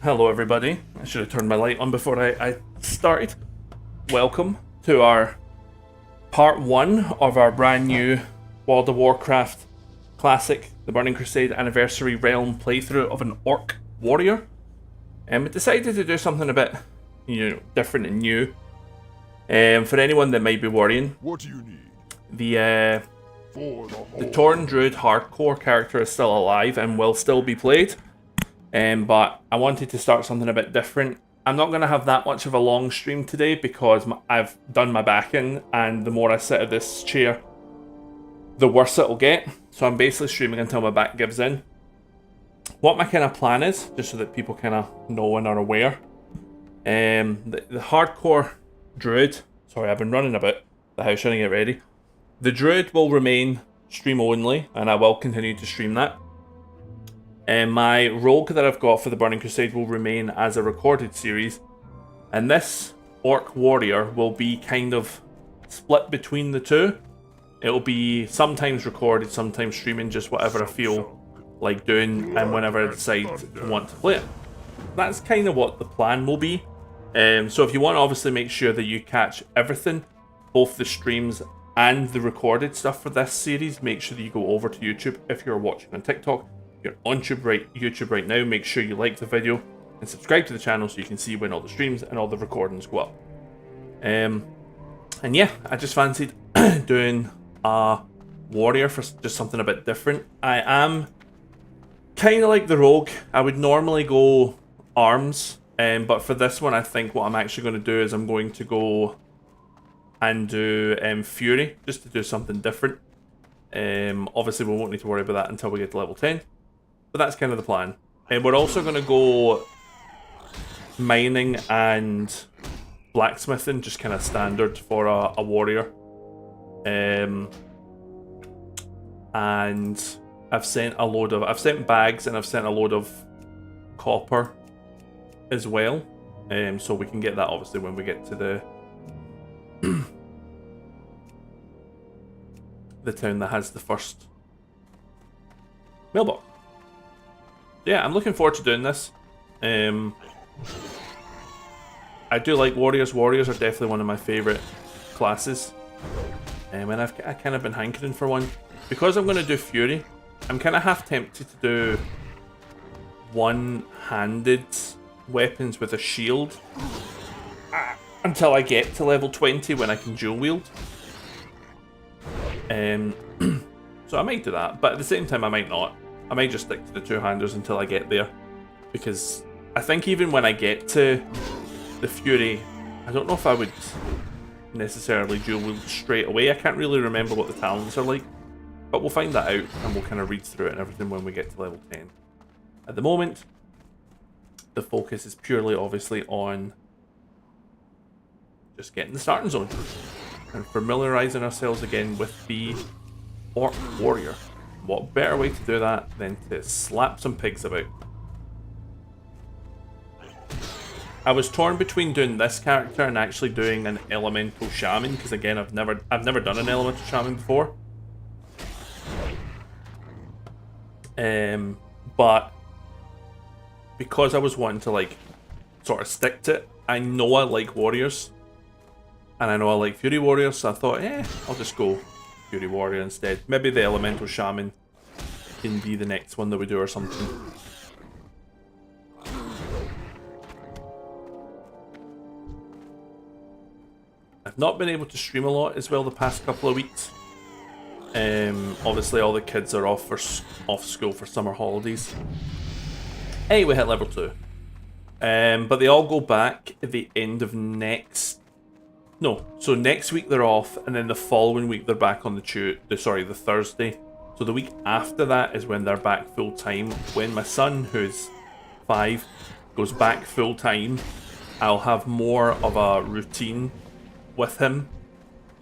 Hello everybody. I should have turned my light on before I started. Welcome to our part 1 of our brand new World of Warcraft classic, the Burning Crusade Anniversary Realm playthrough of an Orc Warrior. And we decided to do something a bit, different and new. For anyone that might be worrying, What do you need? the For the Torn Druid hardcore character is still alive and will still be played. But I wanted to start something a bit different. I'm not going to have that much of a long stream today because I've done my back in, and the more I sit at this chair, the worse it'll get. So I'm basically streaming until my back gives in. What my kind of plan is, just so that people kind of know and are aware, the hardcore druid, sorry, I've been running a bit the house trying to get ready. The druid will remain stream only, and I will continue to stream that. And my rogue that I've got for the Burning Crusade will remain as a recorded series. And this Orc Warrior will be kind of split between the two. It'll be sometimes recorded, sometimes streaming, just whatever I feel like doing and whenever I decide to want to play it. That's kind of what the plan will be. So if you want to obviously make sure that you catch everything, both the streams and the recorded stuff for this series, make sure that you go over to YouTube. If you're watching on TikTok, you're on YouTube right now, make sure you like the video and subscribe to the channel so you can see when all the streams and all the recordings go up. And yeah, I just fancied doing a warrior for just something a bit different. I am kind of like the rogue. I would normally go arms, but for this one I think what I'm actually going to do is I'm going to go and do Fury, just to do something different. Obviously we won't need to worry about that until we get to level 10. But that's kind of the plan. And we're also going to go mining and blacksmithing, just kind of standard for a warrior. And I've sent bags and I've sent a load of copper as well. So we can get that obviously when we get to the town that has the first mailbox. Yeah, I'm looking forward to doing this. I do like warriors. Warriors are definitely one of my favourite classes. And I've kind of been hankering for one. Because I'm going to do Fury, I'm kind of half tempted to do one-handed weapons with a shield until I get to level 20 when I can dual wield. So I might do that, but at the same time I might not. I might just stick to the two-handers until I get there, because I think even when I get to the Fury, I don't know if I would necessarily dual wield straight away. I can't really remember what the talents are like, but we'll find that out and we'll kind of read through it and everything when we get to level 10. At the moment, the focus is purely obviously on just getting the starting zone and familiarising ourselves again with the Orc Warrior. What better way to do that than to slap some pigs about? I was torn between doing this character and actually doing an elemental shaman, because again I've never done an elemental shaman before. But because I was wanting to like sort of stick to it, I know I like warriors and I know I like Fury Warriors, so I thought, I'll just go Fury Warrior instead. Maybe the Elemental Shaman can be the next one that we do or something. I've not been able to stream a lot as well the past couple of weeks. Obviously all the kids are off school for summer holidays. Hey, we hit level 2. But they all go back at the end of next... No, so next week they're off, and then the following week they're back on the Thursday. So the week after that is when they're back full time. When my son, who's 5, goes back full time, I'll have more of a routine with him,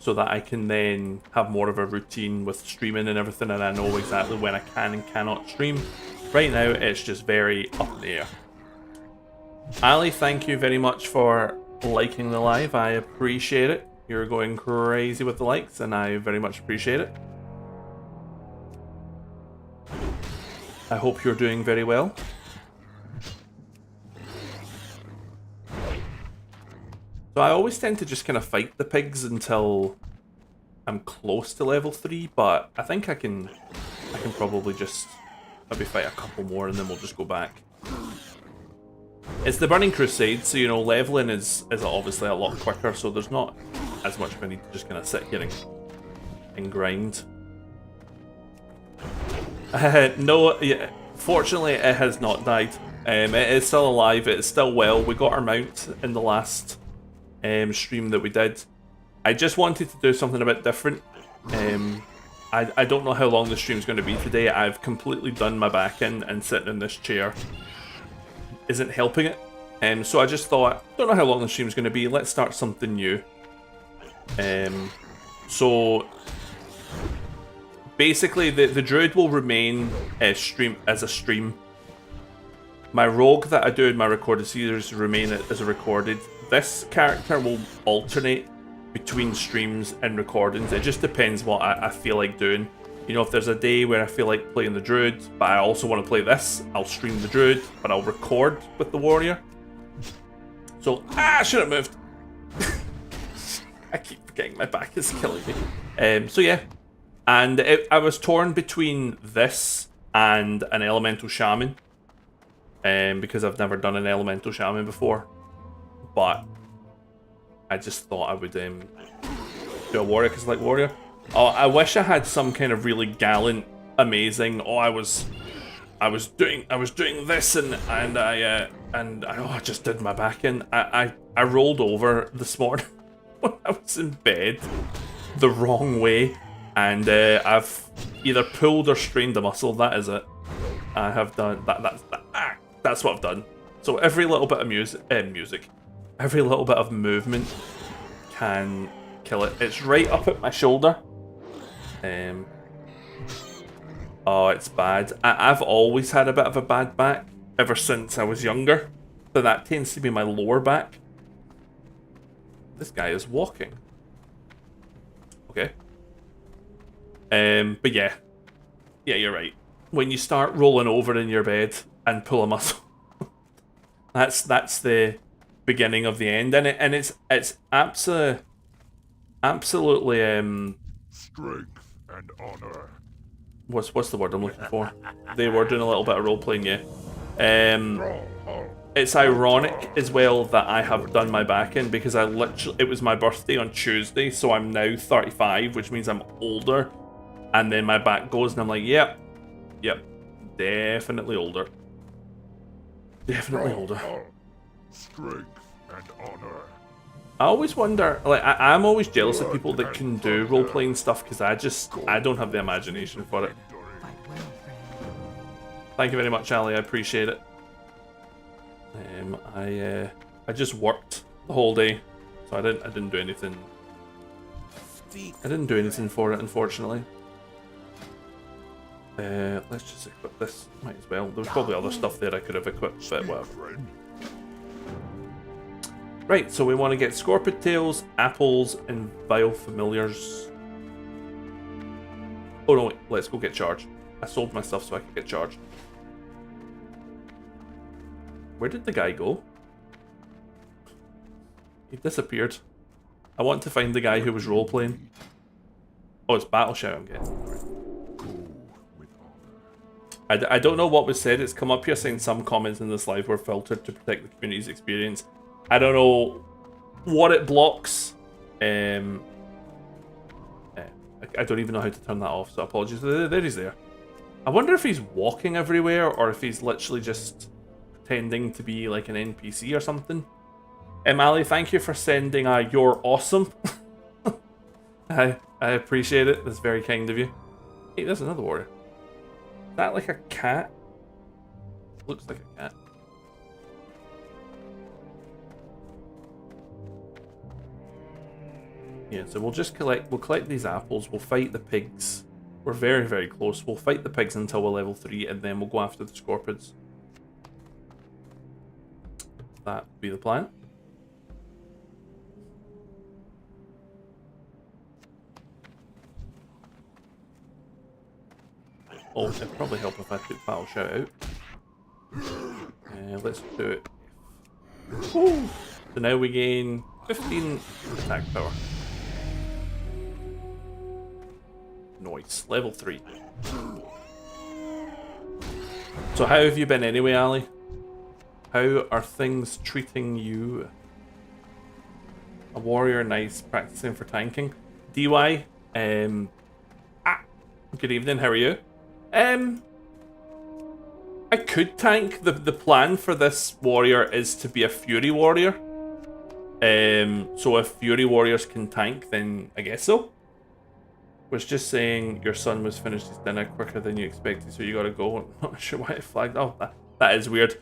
so that I can then have more of a routine with streaming and everything, and I know exactly when I can and cannot stream. Right now it's just very up in the air. Ali, thank you very much for liking the live. I appreciate it. You're going crazy with the likes and I very much appreciate it. I hope you're doing very well. So I always tend to just kind of fight the pigs until I'm close to level 3, but I think I can probably just maybe fight a couple more and then we'll just go back. It's the Burning Crusade, so you know, leveling is obviously a lot quicker, so there's not as much of a need to just kind of sit here and grind. No, yeah, fortunately it has not died. It is still alive, it is still well. We got our mount in the last stream that we did. I just wanted to do something a bit different. I don't know how long the stream's going to be today. I've completely done my back in, and sitting in this chair isn't helping it. So I just thought, don't know how long the stream's going to be, let's start something new. So basically the druid will remain as a stream. My rogue that I do in my recorded series remain as a recorded. This character will alternate between streams and recordings. It just depends what I feel like doing. You know, if there's a day where I feel like playing the druid, but I also want to play this, I'll stream the druid, but I'll record with the warrior. So, I should have moved. I keep forgetting my back is killing me. So yeah, and I was torn between this and an elemental shaman, because I've never done an elemental shaman before, but I just thought I would do a warrior because I like warrior. Oh, I wish I had some kind of really gallant, amazing. Oh, I was doing this and I just did my back in. I rolled over this morning when I was in bed the wrong way, and I've either pulled or strained a muscle. That is it. I have done that. That's what I've done. So every little bit of music, every little bit of movement can kill it. It's right up at my shoulder. Oh, it's bad. I've always had a bit of a bad back ever since I was younger. So that tends to be my lower back. This guy is walking. Okay. But yeah. Yeah, you're right. When you start rolling over in your bed and pull a muscle, that's the beginning of the end, and it's absolutely strength and honor. What's the word I'm looking for? They were doing a little bit of role playing, yeah. It's ironic as well that I have done my back in, because it was my birthday on Tuesday, so I'm now 35, which means I'm older, and then my back goes and I'm like, yep, definitely older. Definitely older. Strength and honor. I always wonder, like, I'm always jealous of people that can do role-playing stuff, because I don't have the imagination for it. Thank you very much, Ali, I appreciate it. I just worked the whole day, so I didn't do anything. I didn't do anything for it, unfortunately. Let's just equip this, might as well. There's probably other stuff there I could have equipped, but whatever. Right, so we want to get Scorpid Tails, Apples, and Vile Familiars. Oh no, wait, let's go get charged. I sold my stuff so I could get charged. Where did the guy go? He disappeared. I want to find the guy who was role-playing. Oh, it's Battle Shout I'm getting. I don't know what was said. It's come up here saying some comments in this live were filtered to protect the community's experience. I don't know what it blocks. I don't even know how to turn that off, so apologies. There he's there. I wonder if he's walking everywhere or if he's literally just pretending to be like an NPC or something. Ali, thank you for sending a "you're awesome." I appreciate it. That's very kind of you. Hey, there's another warrior. Is that like a cat? Looks like a cat. Yeah, so we'll collect these apples, we'll fight the pigs. We're very, very close. We'll fight the pigs until we're level 3, and then we'll go after the Scorpids. That would be the plan. Oh, it'd probably help if I took Battle Shout out. Let's do it. Woo! So now we gain 15 attack power. Nice. Level 3. So how have you been anyway, Ali? How are things treating you? A warrior, nice, practicing for tanking. DY, good evening, how are you? I could tank. The plan for this warrior is to be a Fury warrior. So if Fury warriors can tank, then I guess so. Was just saying your son was finished his dinner quicker than you expected, so you gotta go. I'm not sure why it flagged. Oh, that is weird.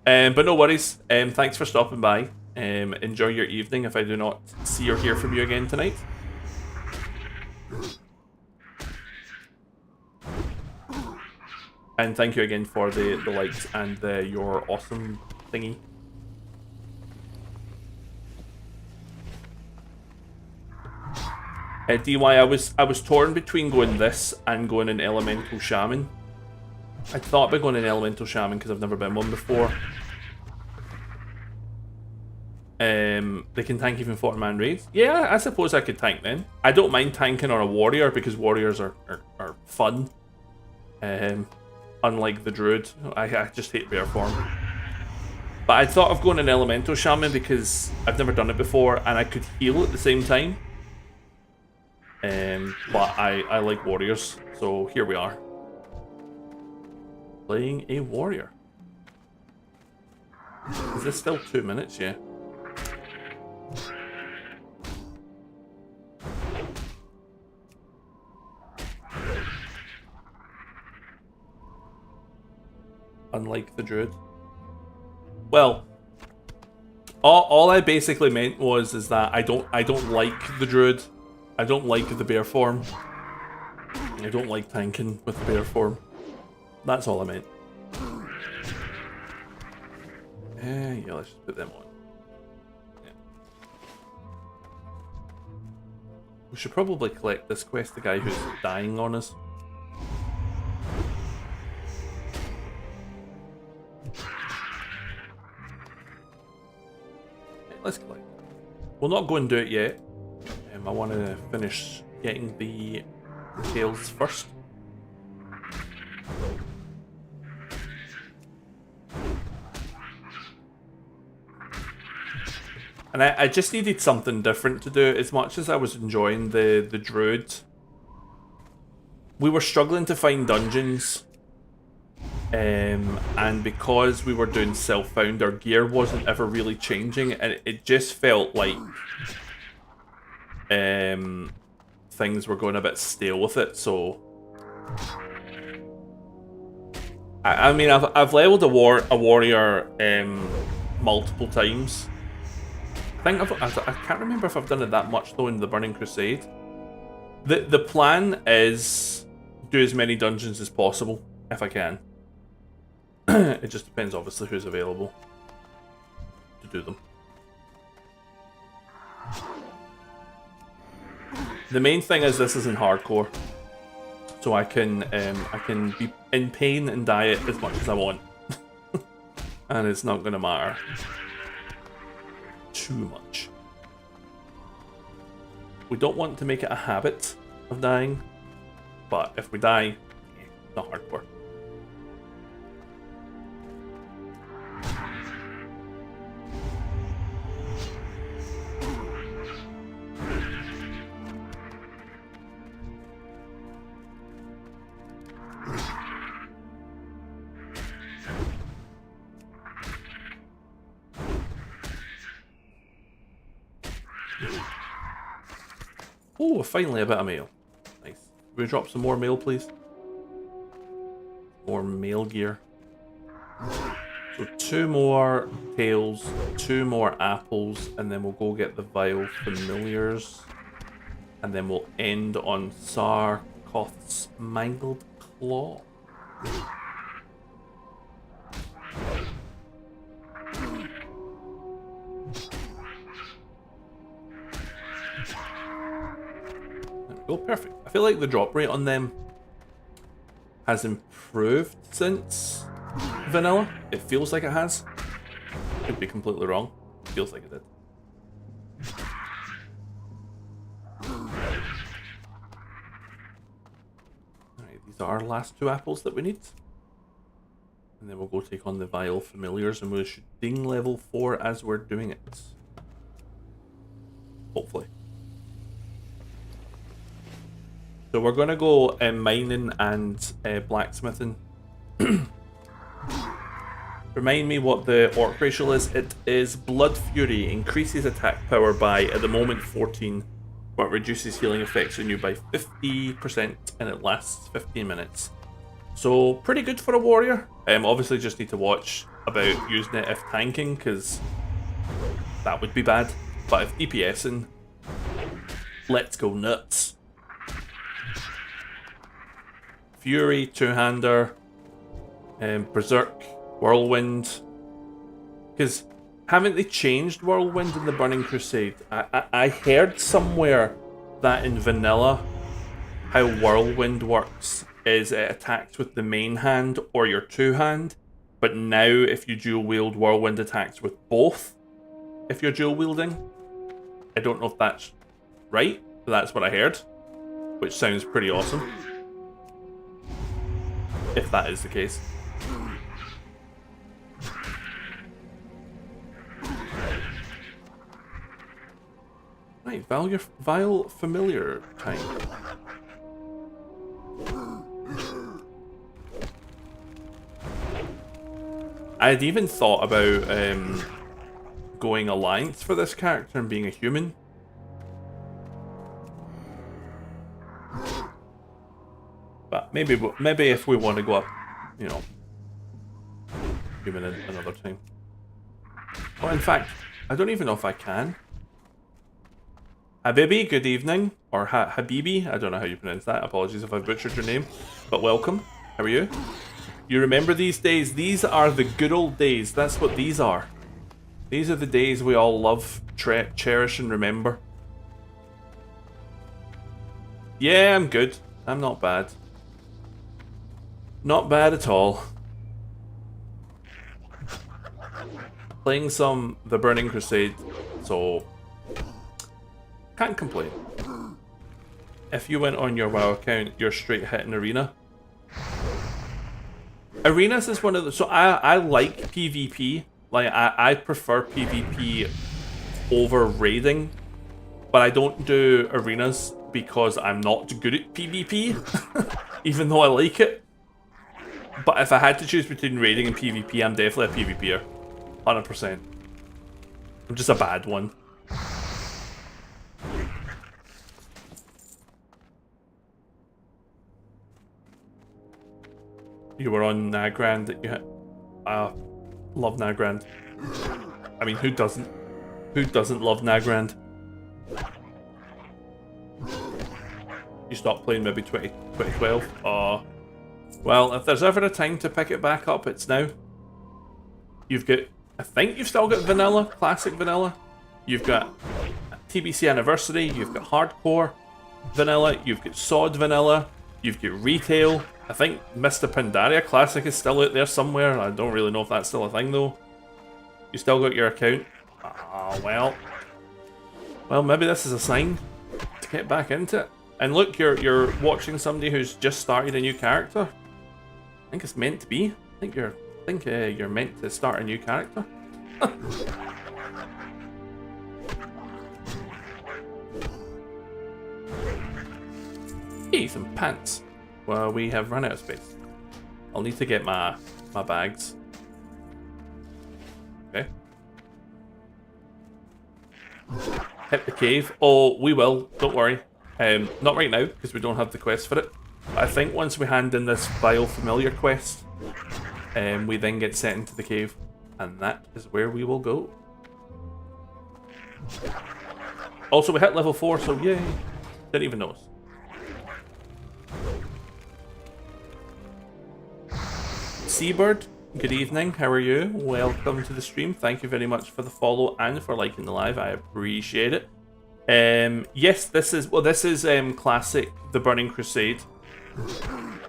But no worries. Thanks for stopping by. Enjoy your evening if I do not see or hear from you again tonight. And thank you again for the likes and your awesome thingy. DY, I was torn between going this and going an Elemental Shaman. I thought about going an Elemental Shaman because I've never been one before. They can tank even 4-man raids. Yeah, I suppose I could tank then. I don't mind tanking on a warrior because warriors are fun. Unlike the druid, I just hate bear form. But I thought of going an Elemental Shaman because I've never done it before and I could heal at the same time. But I like warriors, so here we are. Playing a warrior. Is this still 2 minutes? Yeah. Unlike the druid. Well, all I basically meant is that I don't like the druid. I don't like the bear form. I don't like tanking with the bear form. That's all I meant. Yeah, let's just put them on. Yeah. We should probably collect this quest, the guy who's dying on us. Let's collect. We'll not go and do it yet. I want to finish getting the tails first. And I just needed something different to do. As much as I was enjoying the druid, we were struggling to find dungeons. And because we were doing self-found, our gear wasn't ever really changing, and it just felt like things were going a bit stale with it. So I mean, I've leveled a warrior multiple times. I can't remember if I've done it that much though in the Burning Crusade. The plan is do as many dungeons as possible if I can. It just depends obviously who's available to do them. The main thing is this isn't hardcore, so I can be in pain and diet as much as I want, and it's not gonna matter too much. We don't want to make it a habit of dying, but if we die, it's not hardcore. Oh, finally a bit of mail. Nice. Can we drop some more mail, please? More mail gear. So 2 more tails, 2 more apples, and then we'll go get the vile familiars. And then we'll end on Sarkoth's mangled claw. Oh, perfect. I feel like the drop rate on them has improved since vanilla. It feels like it has. Could be completely wrong. Feels like it did. our last 2 apples that we need. And then we'll go take on the Vile Familiars, and we should ding level 4 as we're doing it. Hopefully. So we're going to go mining and blacksmithing. Remind me what the orc racial is. It is Blood Fury. Increases attack power by, at the moment, 14. But reduces healing effects on you by 50%, and it lasts 15 minutes. So, pretty good for a warrior. Obviously just need to watch about using it if tanking, because that would be bad. But if DPSing, let's go nuts. Fury, two-hander, Berserk, Whirlwind. Because haven't they changed Whirlwind in the Burning Crusade? I heard somewhere that in vanilla, how Whirlwind works is it attacks with the main hand or your two-hand. But now if you dual wield, Whirlwind attacks with both if you're dual wielding. I don't know if that's right, but that's what I heard. Which sounds pretty awesome. If that is the case. Right, Vile Familiar time. I'd even thought about going Alliance for this character and being a human. But maybe if we want to go up, you know, human another time. Well, in fact, I don't even know if I can. Habibi, good evening. Or Habibi, I don't know how you pronounce that. Apologies if I've butchered your name. But welcome. How are you? You remember these days? These are the good old days. That's what these are. These are the days we all love, cherish, and remember. Yeah, I'm good. I'm not bad. Not bad at all. Playing some The Burning Crusade, so can't complain. If you went on your WoW account, you're straight hitting Arena. Arenas is one of the... So I like PvP. Like, I prefer PvP over raiding. But I don't do Arenas because I'm not good at PvP. Even though I like it. But if I had to choose between raiding and PvP, I'm definitely a PvPer. 100%. I'm just a bad one. You were on Nagrand that you had. Love Nagrand. I mean, who doesn't? Who doesn't love Nagrand? You stopped playing maybe 2012? Well, if there's ever a time to pick it back up, it's now. You've got... I think you've still got Vanilla, Classic Vanilla. You've got TBC Anniversary, you've got Hardcore Vanilla, you've got Sod Vanilla, you've got Retail. I think Mr. Pandaria Classic is still out there somewhere. I don't really know if that's still a thing though. You still got your account? Well. Well, maybe this is a sign to get back into it. And look, you're watching somebody who's just started a new character. I think it's meant to be. I think you're meant to start a new character. Hey, some pants. Well, we have run out of space. I'll need to get my bags. Okay. Hit the cave. Oh, we will. Don't worry. Not right now, because we don't have the quest for it. But I think once we hand in this Vile Familiar quest, we then get sent into the cave. And that is where we will go. Also, we hit level 4, so yay. Didn't even notice. Seabird, good evening, how are you? Welcome to the stream. Thank you very much for the follow and for liking the live. I appreciate it. Yes, this is classic The Burning Crusade.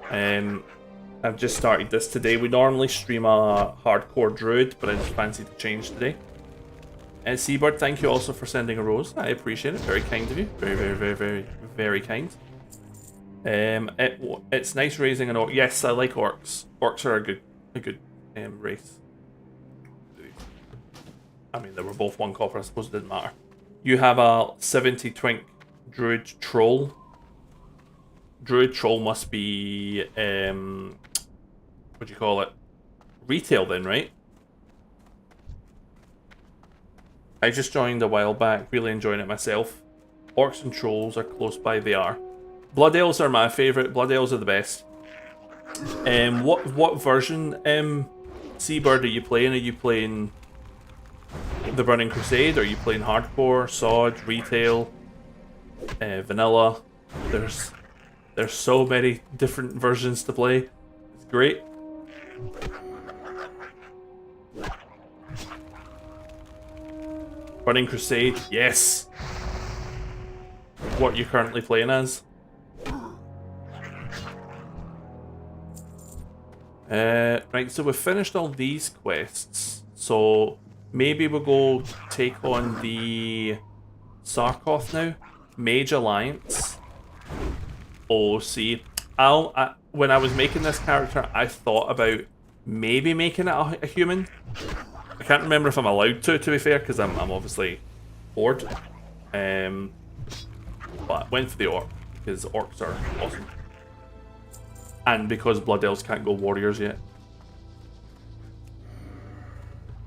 I've just started this today. We normally stream a hardcore druid, but I just fancied to change today. And Seabird, thank you also for sending a rose. I appreciate it. Very kind of you. Very, very, very, very, very kind. It's nice raising an orc. Yes, I like orcs. Orcs are a good race. I mean, they were both 1 copper. I suppose it didn't matter. You have a 70 twink druid troll. Druid troll must be what do you call it? Retail then, right? I just joined a while back, really enjoying it myself. Orcs and trolls are close by, they are. Blood elves are my favourite. Blood elves are the best. What version, Seabird, are you playing? Are you playing the Burning Crusade? Are you playing hardcore, sod, retail, vanilla? There's so many different versions to play. It's great. Burning Crusade, yes. What are you currently playing as? Right, so we've finished all these quests. So maybe we'll go take on the Sarkoth now. Mage Alliance. Oh, see, when I was making this character, I thought about maybe making it a human. I can't remember if I'm allowed to be fair, because I'm obviously bored. But I went for the orc, because orcs are awesome. And because Blood Elves can't go warriors yet.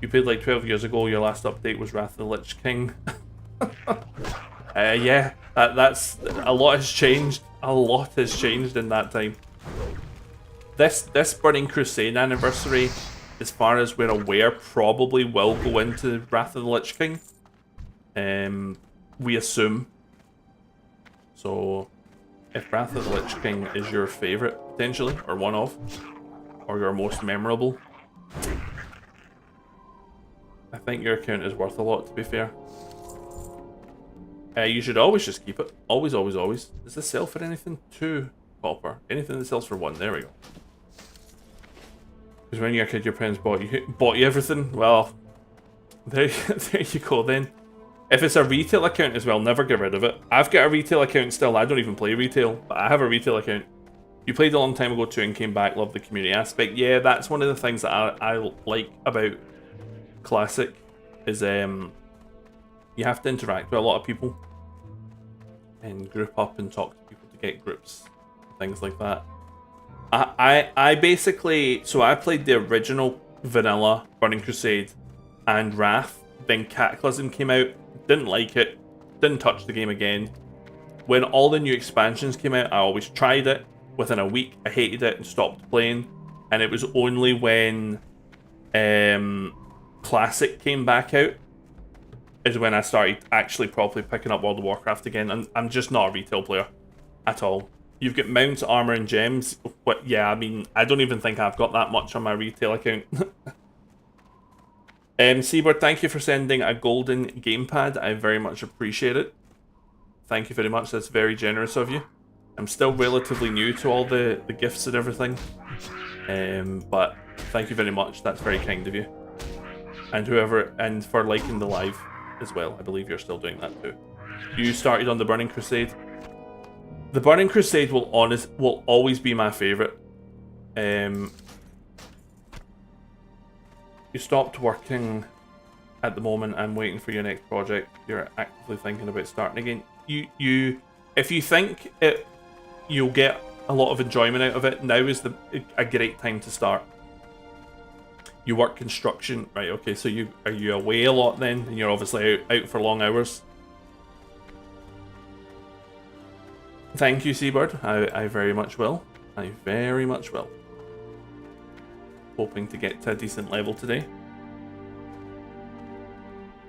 You played like 12 years ago, your last update was Wrath of the Lich King. Yeah, that's a lot has changed. A lot has changed in that time. This Burning Crusade anniversary, as far as we're aware, probably will go into Wrath of the Lich King. We assume. So, if Wrath of the Lich King is your favourite, potentially, or one of, or your most memorable, I think your account is worth a lot, to be fair. You should always just keep it. Always, always, always. Does this sell for anything? 2 copper. Anything that sells for 1. There we go. Because when you're a kid, your parents bought you everything. Well, there you go then. If it's a retail account as well, never get rid of it. I've got a retail account still. I don't even play retail, but I have a retail account. You played a long time ago too and came back, love the community aspect. Yeah, that's one of the things that I like about Classic, is you have to interact with a lot of people and group up and talk to people to get groups, things like that. I basically, so I played the original vanilla Burning Crusade and Wrath, then Cataclysm came out, didn't like it, didn't touch the game again. When all the new expansions came out, I always tried it. Within a week, I hated it and stopped playing. And it was only when Classic came back out is when I started actually properly picking up World of Warcraft again. And I'm just not a retail player at all. You've got mounts, armor, and gems. But yeah, I mean, I don't even think I've got that much on my retail account. Seabird, thank you for sending a golden gamepad. I very much appreciate it. Thank you very much. That's very generous of you. I'm still relatively new to all the gifts and everything. But thank you very much. That's very kind of you. And for liking the live as well. I believe you're still doing that too. You started on the Burning Crusade. The Burning Crusade will always be my favourite. You stopped working at the moment. I'm waiting for your next project. You're actively thinking about starting again. If you think you'll get a lot of enjoyment out of it, now is a great time to start. You work construction, right? Okay, so are you away a lot then? And you're obviously out for long hours. Thank you, Seabird. I very much will. I very much will. Hoping to get to a decent level today.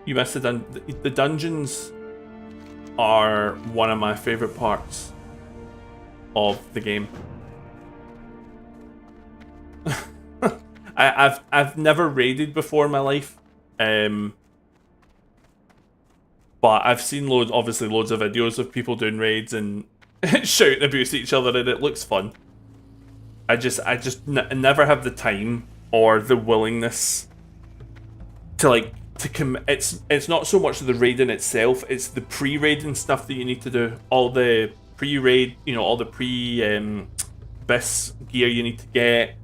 You missed the dungeons are one of my favourite parts of the game. I've never raided before in my life, but I've seen loads of videos of people doing raids and shouting abuse at each other, and it looks fun. I just never have the time or the willingness to it's not so much the raiding itself, it's the pre-raiding stuff that you need to do, all the pre-raid, you know, all the bis gear you need to get,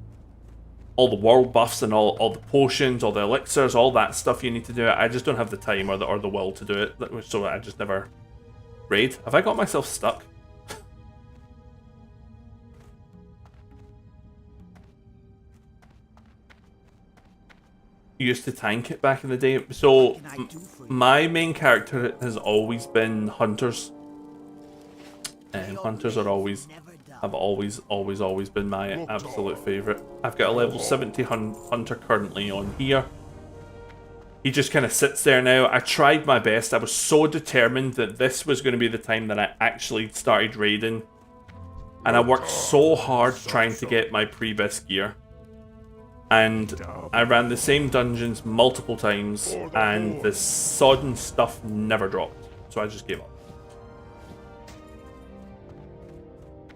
all the world buffs and all the potions, all the elixirs, all that stuff you need to do. I just don't have the time or the will to do it, so I just never raid. Have I got myself stuck? Used to tank it back in the day. So my main character has always been hunters. Hunters have always been my absolute favorite. I've got a level 70 hunter currently on here. He just kind of sits there now. I tried my best. I was so determined that this was going to be the time that I actually started raiding, and I worked so hard trying to get my pre-bis gear. And I ran the same dungeons multiple times, and the sodden stuff never dropped. So I just gave up.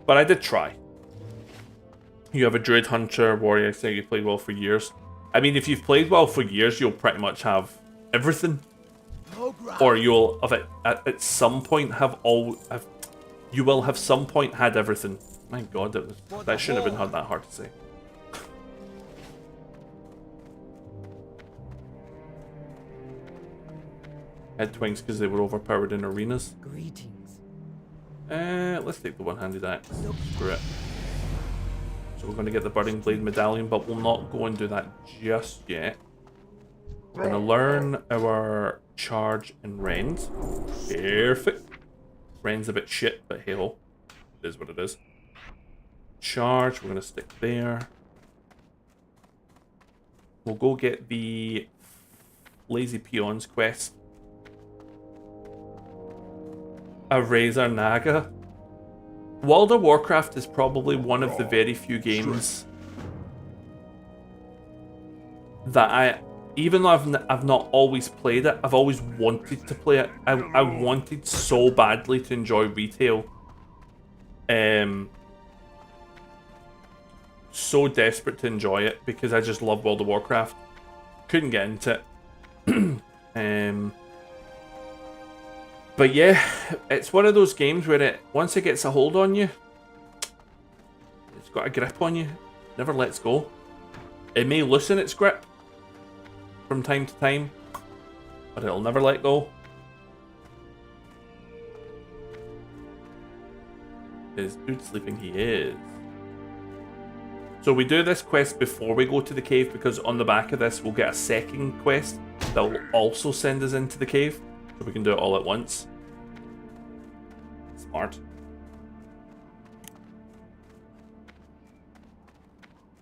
But I did try. You have a druid, hunter, warrior, say you played well for years. I mean, if you've played well for years, you'll pretty much have everything. Or you'll have at some point you will have some point had everything. My god, that shouldn't have been that hard to say. Had twinks because they were overpowered in arenas. Greetings. Let's take the one-handed axe. Screw it. So we're going to get the Burning Blade medallion, but we'll not go and do that just yet. We're going to learn our charge and rend. Perfect. Rend's a bit shit, but hey ho. It is what it is. Charge, we're going to stick there. We'll go get the Lazy Peons quest. A Razor Naga. World of Warcraft is probably one of the very few games that even though I've not always played it, I've always wanted to play it. I wanted so badly to enjoy retail. So desperate to enjoy it because I just love World of Warcraft. Couldn't get into it. But yeah, it's one of those games where once it gets a hold on you, it's got a grip on you, never lets go. It may loosen its grip from time to time, but it'll never let go. Is dude sleeping? He is. So we do this quest before we go to the cave because on the back of this we'll get a second quest that will also send us into the cave. So we can do it all at once. Smart.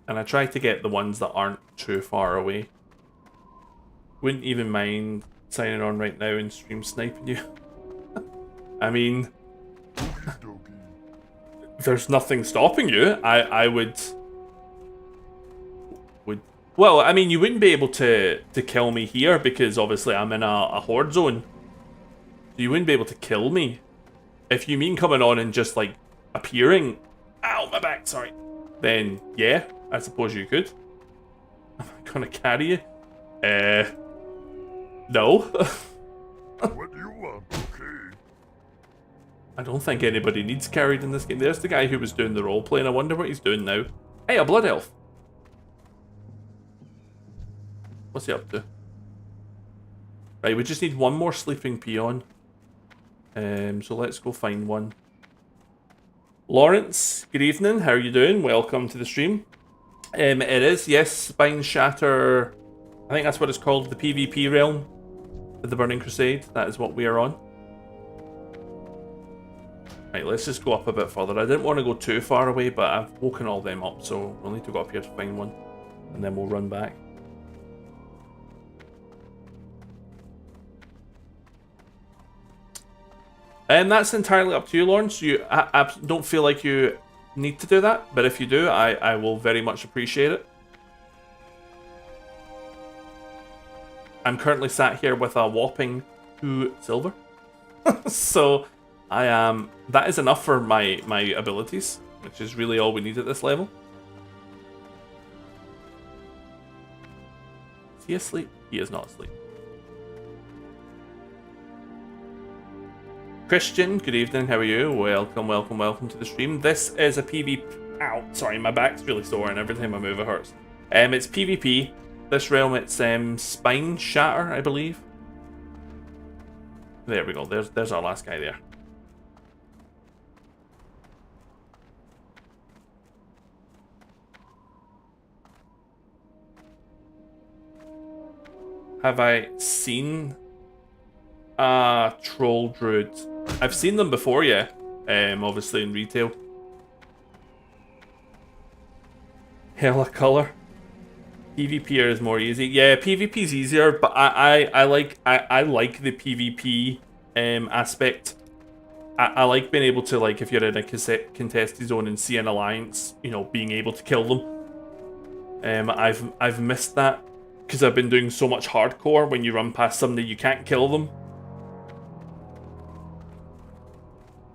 And I try to get the ones that aren't too far away. Wouldn't even mind signing on right now and stream sniping you. I mean, there's nothing stopping you. I would. Well, I mean, you wouldn't be able to kill me here because obviously I'm in a horde zone. So you wouldn't be able to kill me. If you mean coming on and just like appearing, ow, my back, sorry. Then yeah, I suppose you could. Am I gonna carry you? No. What do you want? Okay. I don't think anybody needs carried in this game. There's the guy who was doing the role playing. I wonder what he's doing now. Hey, a blood elf. What's he up to? Right, we just need one more sleeping peon. So let's go find one. Lawrence, good evening. How are you doing? Welcome to the stream. It is, yes, Spine Shatter. I think that's what it's called, the PvP realm of the Burning Crusade. That is what we are on. Right, let's just go up a bit further. I didn't want to go too far away, but I've woken all them up, so we'll need to go up here to find one. And then we'll run back. And that's entirely up to you, Lawrence. You don't feel like you need to do that, but if you do, I will very much appreciate it. I'm currently sat here with a whopping 2 silver. So I am. That is enough for my abilities, which is really all we need at this level. Is he asleep? He is not asleep. Christian, good evening, how are you? Welcome, welcome, welcome to the stream. This is a PvP... Ow, sorry, my back's really sore and every time I move it hurts. It's PvP. This realm, it's Spine Shatter, I believe. There we go, there's our last guy there. Have I seen troll druid? I've seen them before, yeah. Obviously in retail. Hella color. PvP is more easy. Yeah, PvP is easier, but I like the PvP aspect. I like being able to, like, if you're in a contested zone and see an alliance, you know, being able to kill them. I've missed that because I've been doing so much hardcore. When you run past somebody, you can't kill them.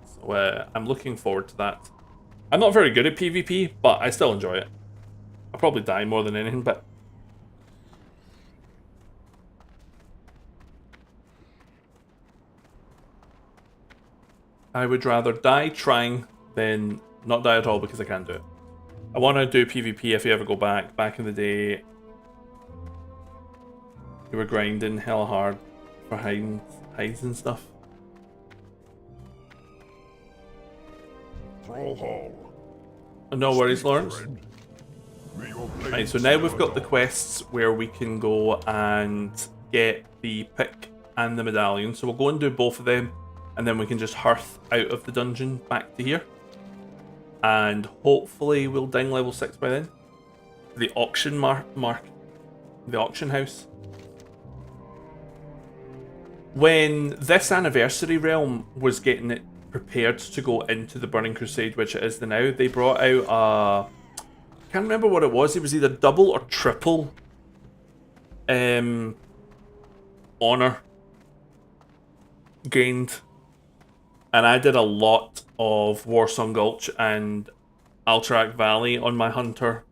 So I'm looking forward to that. I'm not very good at PvP, but I still enjoy it. I'll probably die more than anything, but... I would rather die trying than not die at all because I can't do it. I want to do PvP if you ever go back in the day. You were grinding hella hard for hides and stuff. No worries, Lawrence. Right, so now we've got the quests where we can go and get the pick and the medallion. So we'll go and do both of them, and then we can just hearth out of the dungeon back to here. And hopefully we'll ding level 6 by then. The auction the auction house. When this anniversary realm was getting it prepared to go into the Burning Crusade, which it is the now, they brought out a... I can't remember what it was. It was either double or triple honor gained. And I did a lot of Warsong Gulch and Alterac Valley on my hunter.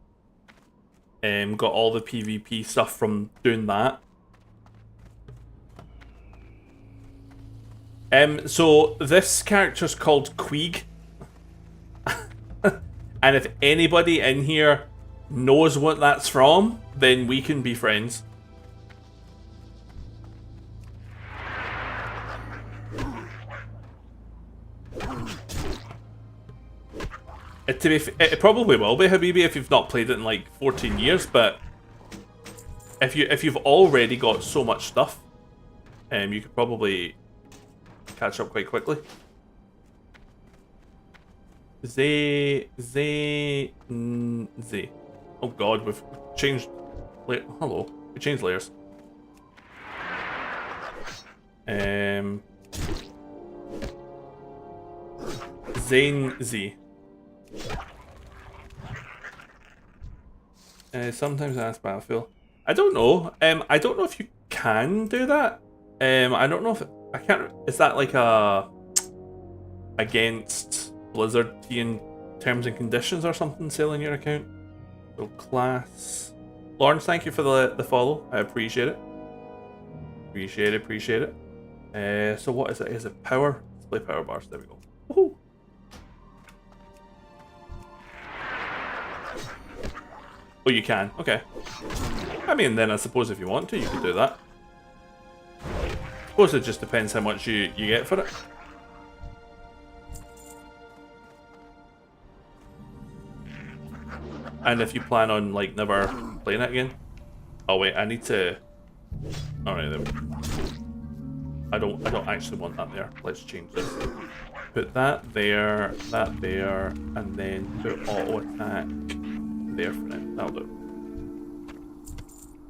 Got all the PvP stuff from doing that. So this character's called Queeg. And if anybody in here knows what that's from, then we can be friends. It probably will be, Habibi, if you've not played it in like 14 years, but if you've already got so much stuff, you could probably catch up quite quickly. Z. Oh god, we've changed. Hello, we changed layers. Zane Z. Sometimes I ask Battlefield. I don't know. I don't know if you can do that. I don't know if I can't. Is that like a against Blizzard and terms and conditions or something? Selling your account. So class. Lawrence, thank you for the follow. I appreciate it. Appreciate it. So what is it? Is it power? Display power bars. There we go. Woohoo. Oh, you can. Okay. I mean, then I suppose if you want to, you could do that. I suppose it just depends how much you get for it. And if you plan on, like, never playing it again. Oh wait, I need to... Alright, there we go. I don't actually want that there. Let's change this. Put that there, and then put auto attack there for now. That'll do.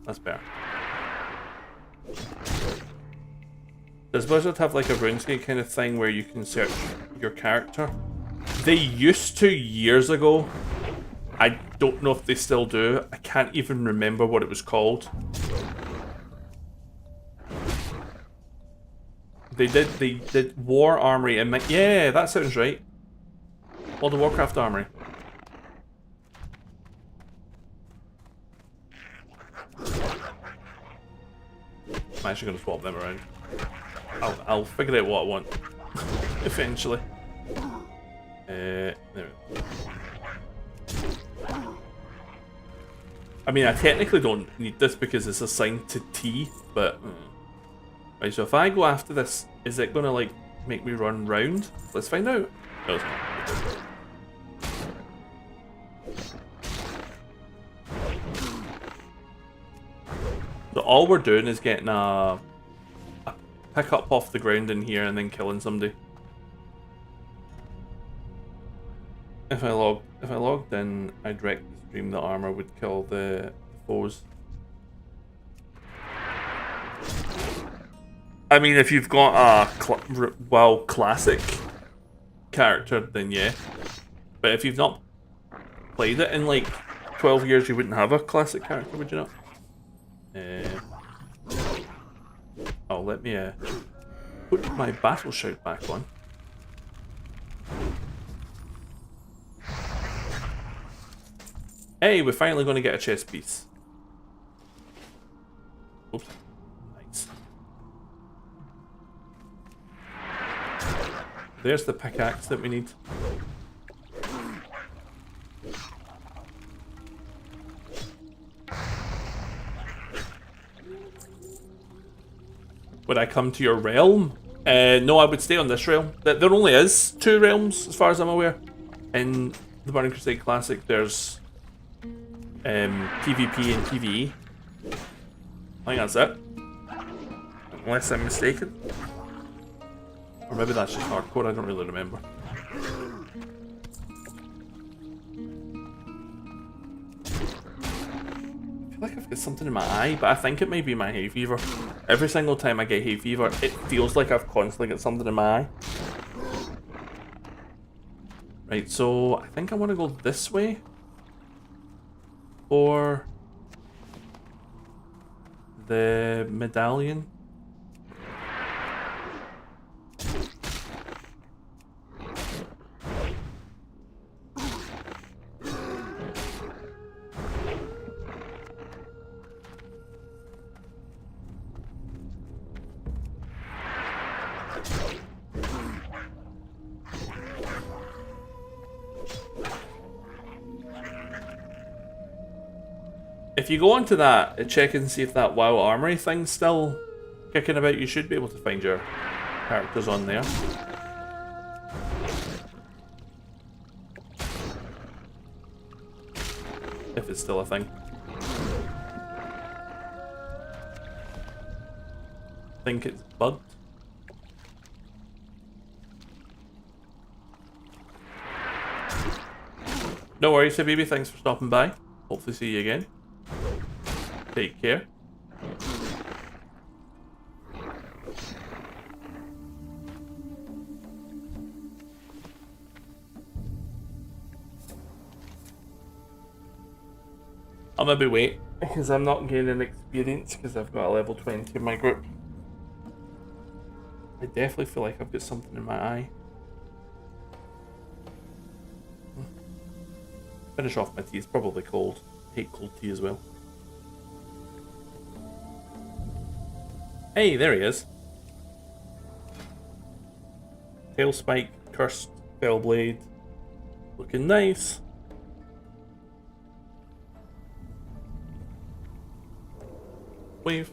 That's better. Does Blizzard have like a RuneScape kind of thing where you can search your character? They used to years ago. I don't know if they still do. I can't even remember what it was called. They did War Armory and yeah, that sounds right. World of Warcraft Armory. I'm actually going to swap them around. I'll figure out what I want. eventually. There we go. I mean, I technically don't need this because it's assigned to T, but... Right, so if I go after this, is it gonna, like, make me run round? Let's find out. No, it's not. So all we're doing is getting a pick up off the ground in here and then killing somebody. If I logged in, I'd wreck the stream. The armor would kill the foes. I mean, if you've got a classic character, then yeah. But if you've not played it in like 12 years, you wouldn't have a classic character, would you not? Oh, let me put my battle shout back on. Hey, we're finally going to get a chess piece. Oops. Nice. There's the pickaxe that we need. Would I come to your realm? No, I would stay on this realm. There only is 2 realms, as far as I'm aware. In the Burning Crusade Classic, there's PvP and PvE. I think that's it. Unless I'm mistaken. Or maybe that's just hardcore, I don't really remember. I feel like I've got something in my eye, but I think it may be my hay fever. Every single time I get hay fever, it feels like I've constantly got something in my eye. Right, so I think I want to go this way. Or the medallion. If you go onto that, check and see if that WoW Armory thing's still kicking about, you should be able to find your characters on there. If it's still a thing. I think it's bugged. No worries, Habibi, thanks for stopping by. Hopefully see you again. Take care. I'll maybe wait because I'm not gaining experience because I've got a level 20 in my group. I definitely feel like I've got something in my eye. Finish off my tea, it's probably cold. I hate cold tea as well. Hey, there he is. Tail Spike, Cursed, Fellblade. Looking nice. Wave.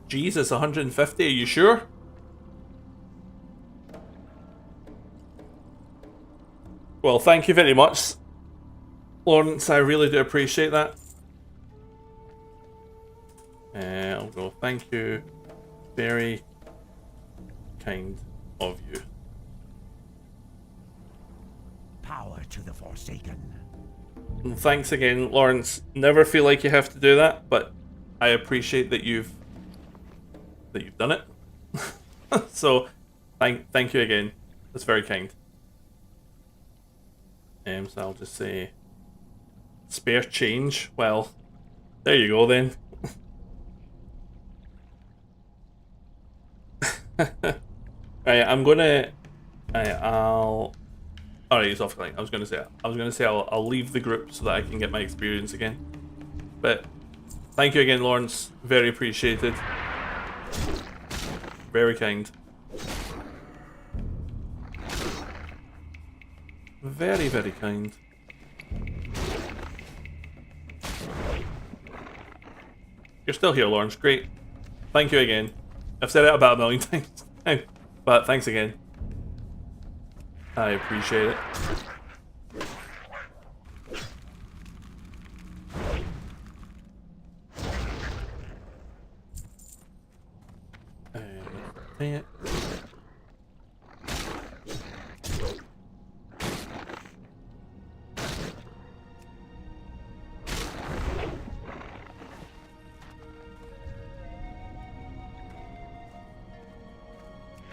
Jesus, 150, are you sure? Well, thank you very much, Lawrence, I really do appreciate that. I'll go, thank you. Very kind of you. Power to the Forsaken. And thanks again, Lawrence. Never feel like you have to do that, but I appreciate that you've done it. So, thank you again. That's very kind. So I'll just say spare change. Well, there you go then. Right, I'm gonna. I'll. Alright, he's offline. I was gonna say I'll leave the group so that I can get my experience again. But Thank you again, Lawrence. Very appreciated. Very kind. Very, very kind. You're still here, Lawrence. Great. Thank you again. I've said it about a million times now, but thanks again. I appreciate it. It.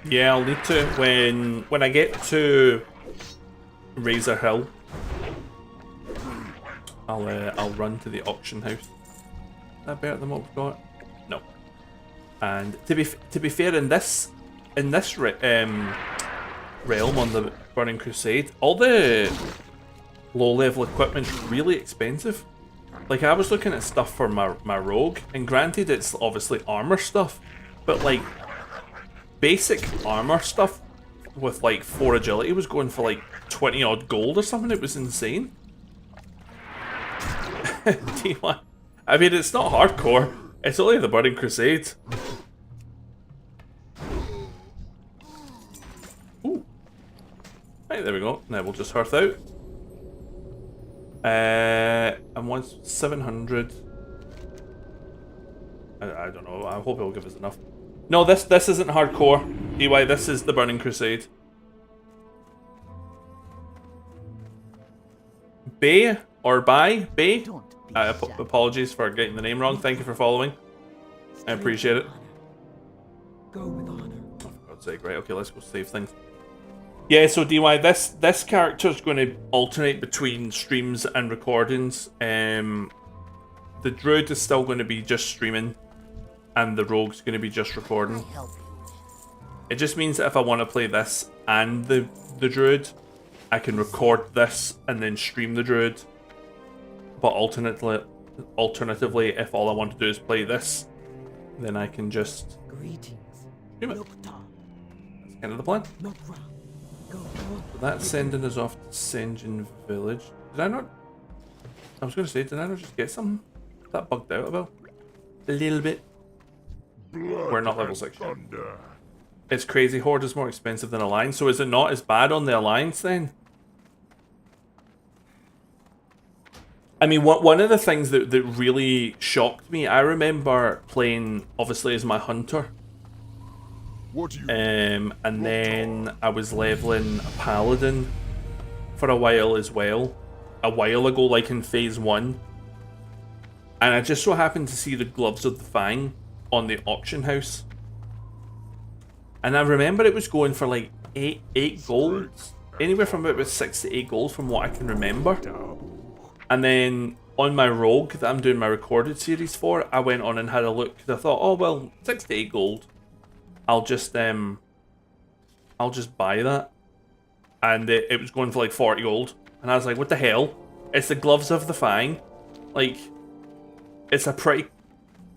Yeah, I'll need to when I get to Razor Hill. I'll run to the auction house. Is that better than what we've got? No. And to be fair, in this realm on the Burning Crusade, all the low level equipment's really expensive. Like, I was looking at stuff for my rogue, and granted it's obviously armor stuff, but like basic armor stuff with like 4 agility was going for like 20 odd gold or something. It was insane. D1. I mean, it's not hardcore. It's only the Burning Crusade. Ooh. Right, there we go. Now we'll just hearth out. And once 700. I don't know. I hope it'll give us enough. No, this isn't hardcore. DY, this is the Burning Crusade. Bay or Bay? Bay? Apologies for getting the name wrong. Thank you for following. I appreciate it. Go with honor. Oh, for God's sake. Right, okay, let's go save things. Yeah, so DY, this character is going to alternate between streams and recordings. The Druid is still going to be just streaming, and the Rogue's going to be just recording. It just means that if I want to play this and the Druid, I can record this and then stream the Druid. But alternatively, if all I want to do is play this, then I can just stream it. That's kind of the plan. So that's sending us off to Senjin Village. Did I not? I was going to say, did I not just get something? That bugged out about a little bit. We're not level 6 yet. It's crazy. Horde is more expensive than Alliance, so is it not as bad on the Alliance then? I mean, one of the things that really shocked me, I remember playing, obviously, as my hunter. And then I was leveling a paladin for a while as well. A while ago, like in phase 1. And I just so happened to see the Gloves of the Fang on the auction house. And I remember it was going for like 8 gold. Anywhere from about 6 to 8 gold from what I can remember. And then on my rogue that I'm doing my recorded series for, I went on and had a look. I thought, oh well, 6 to 8 gold. I'll just buy that. And it was going for like 40 gold. And I was like, what the hell? It's the Gloves of the Fang. Like, it's a pretty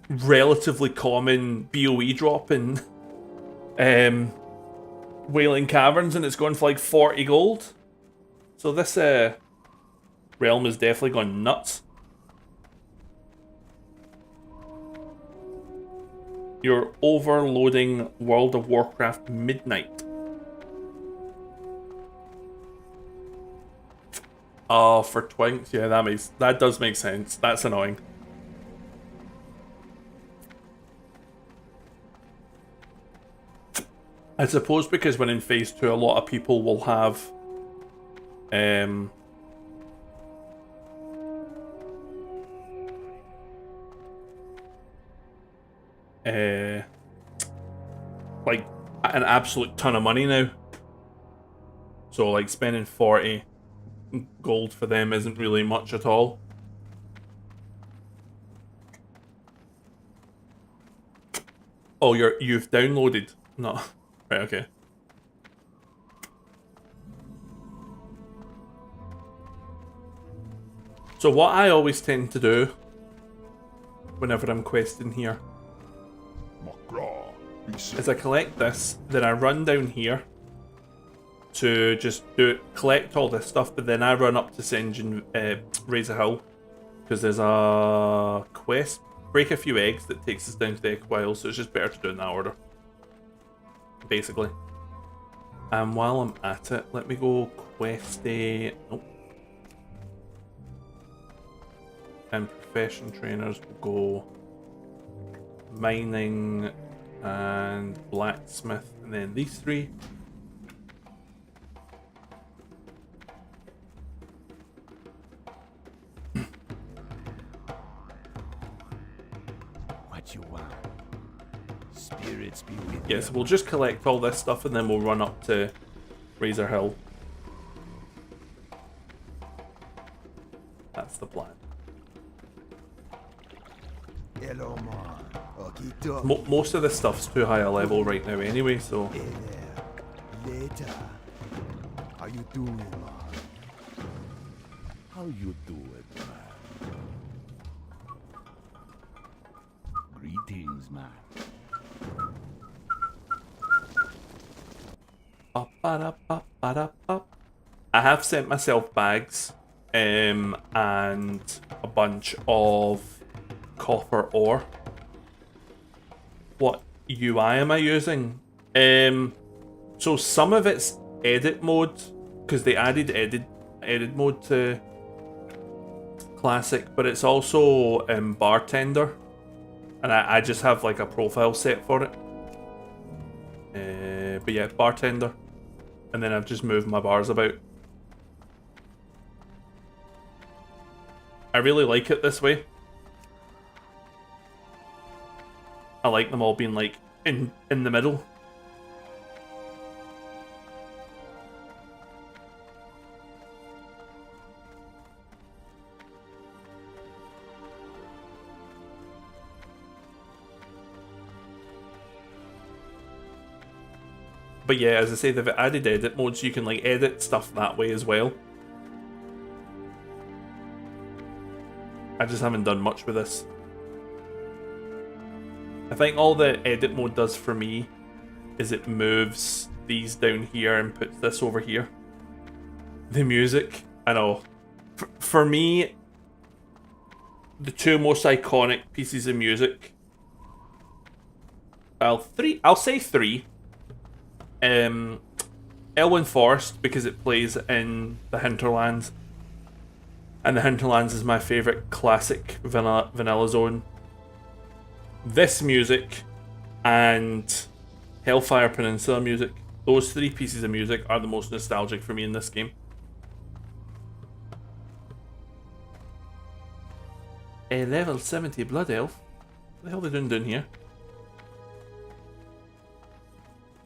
relatively common BOE drop in Wailing Caverns, and it's going for like 40 gold. So this realm is definitely gone nuts. You're overloading World of Warcraft Midnight. Oh, for Twinks, yeah, that does make sense. That's annoying. I suppose because when in phase 2, a lot of people will have like an absolute ton of money now. So like spending 40 gold for them isn't really much at all. Oh, you've downloaded? No. Right, okay. So what I always tend to do whenever I'm questing here Macraw, be safe. is I collect this, then I run down here to just collect all this stuff, but then I run up to St. Razor Hill because there's a quest, break a few eggs, that takes us down to the Equile, so it's just better to do it in that order, basically. And while I'm at it, let me go quest a... Nope. And profession trainers will go mining and blacksmith, and then these three. What you want? Spirits be with Yes, we'll just collect all this stuff and then we'll run up to Razor Hill. That's the plan. Hello, man. Okay, Most of this stuff's too high a level right now anyway, so... Hey there. Later. How you doing, man? How you doing, man? Greetings, man. Ba-ba-da-ba-ba-da-ba. I have sent myself bags and a bunch of copper ore. What UI am I using? So some of it's edit mode, because they added edit mode to classic, but it's also bartender, and I just have like a profile set for it. But yeah, bartender, and then I've just moved my bars about. I really like it this way. I like them all being like in the middle. But yeah, as I say, they've added edit mode, so you can like edit stuff that way as well. I just haven't done much with this. I think all the edit mode does for me is it moves these down here and puts this over here. The music, I know. For me, the two most iconic pieces of music. I'll say three. Elwyn Forest, because it plays in the Hinterlands. And the Hinterlands is my favourite classic vanilla zone. This music and Hellfire Peninsula music, those three pieces of music are the most nostalgic for me in this game. A level 70 Blood Elf? What the hell are they doing here?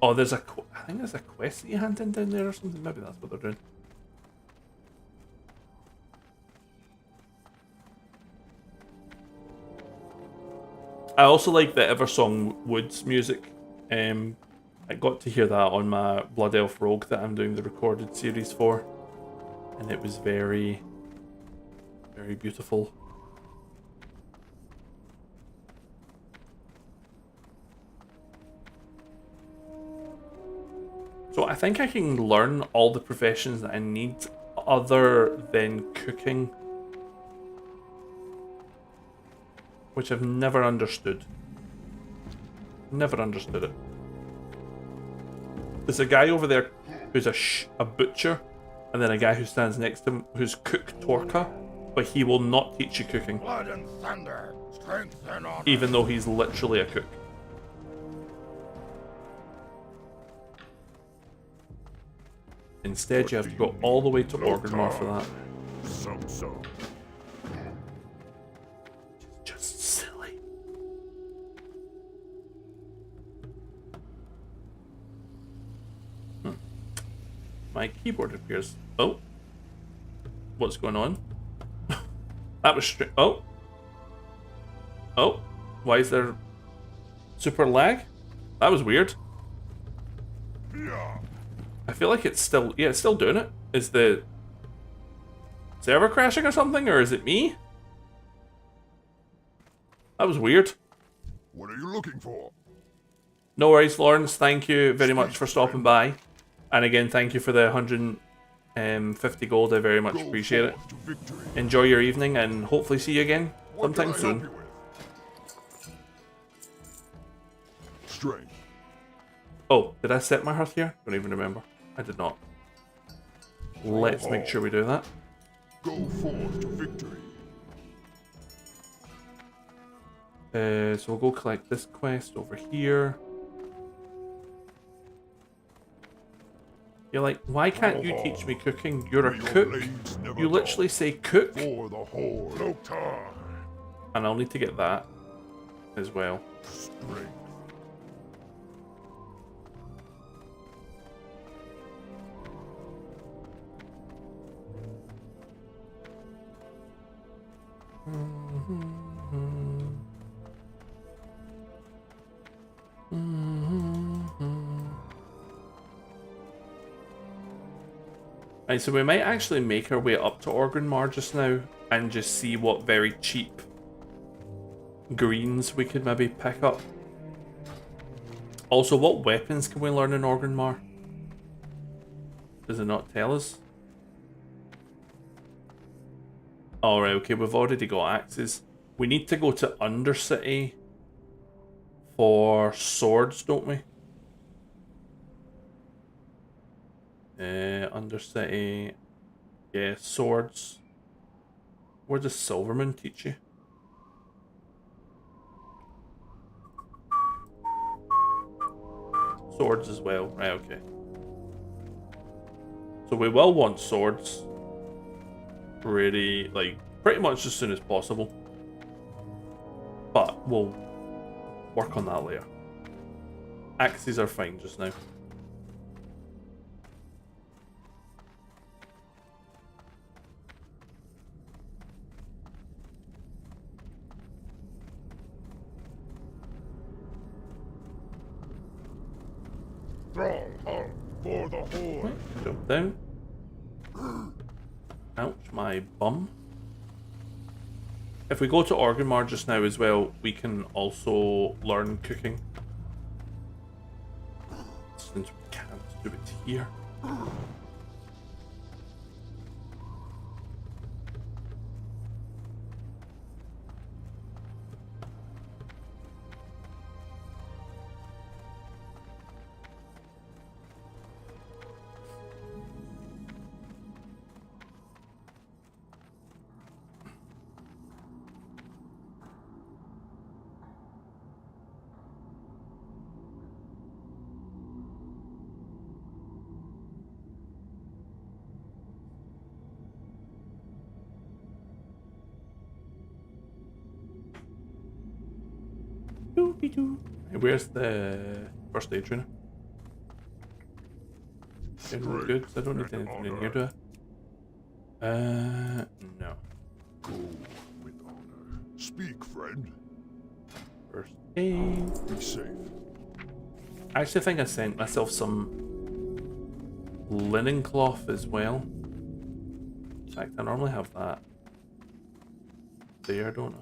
Oh, I think there's a quest that you hand in down there or something. Maybe that's what they're doing. I also like the Eversong Woods music. I got to hear that on my Blood Elf Rogue that I'm doing the recorded series for, and it was very, very beautiful. So I think I can learn all the professions that I need other than cooking, which I've never understood. Never understood it. There's a guy over there who's a butcher, and then a guy who stands next to him who's Cook Torka, but he will not teach you cooking, Blood and thunder, strength and honor. even though he's literally a cook. Instead, you have to go all the way to Orgrimmar for that. So. Just silly. My keyboard appears. Oh. What's going on? That was straight. Oh. Oh. Why is there super lag? That was weird. Yeah. I feel like it's still, yeah, it's still doing it. Is the server crashing or something, or is it me? That was weird. What are you looking for? No worries, Lawrence. Thank you very much for stopping by. And again, thank you for the 150 gold. I very much Go appreciate it. forth to victory. Enjoy your evening and hopefully see you again What can sometime I soon. help you with? Strength. Oh, did I set my hearth here? Don't even remember. I did not. Let's make sure we do that. Go forth to victory. So we'll go collect this quest over here. You're like, why can't you teach me cooking? You're a May your cook. blades never You literally dull. say cook. For the whole Loktar. And I'll need to get that as well. Strength. Right, so we might actually make our way up to Orgrimmar just now and just see what very cheap greens we could maybe pick up. Also, what weapons can we learn in Orgrimmar? Does it not tell us? Alright, okay, we've already got axes. We need to go to Undercity for swords, don't we? Undercity. Yeah, swords. Where does Silverman teach you? Swords as well. Right, okay. So we will want swords. Really, like, pretty much as soon as possible. But we'll work on that later. Axes are fine just now. Stronghold for the horde. Jump down. Ouch, my bum. If we go to Orgrimmar just now as well, we can also learn cooking. Since we can't do it here. Hey, where's the first aid trainer? General goods. I don't need anything in here, do I? No. Go with honor. Speak, friend. First aid. Be safe. I actually think I sent myself some linen cloth as well. In fact, I normally have that there, don't I?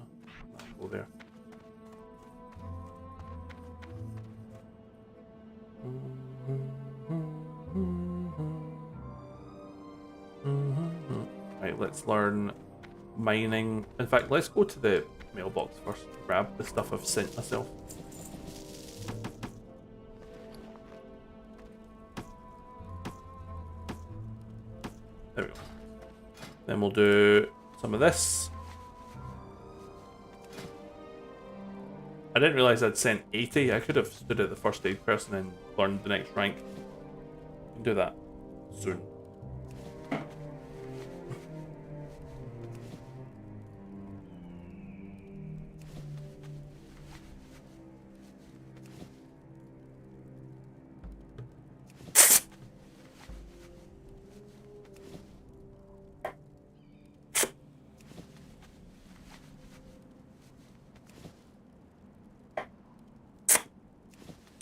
I'll go there. Right, let's learn mining. In fact, let's go to the mailbox first. Grab the stuff I've sent myself. There we go. Then we'll do some of this. I didn't realise I'd sent 80. I could have stood at the first aid person and learned the next rank. Can do that soon.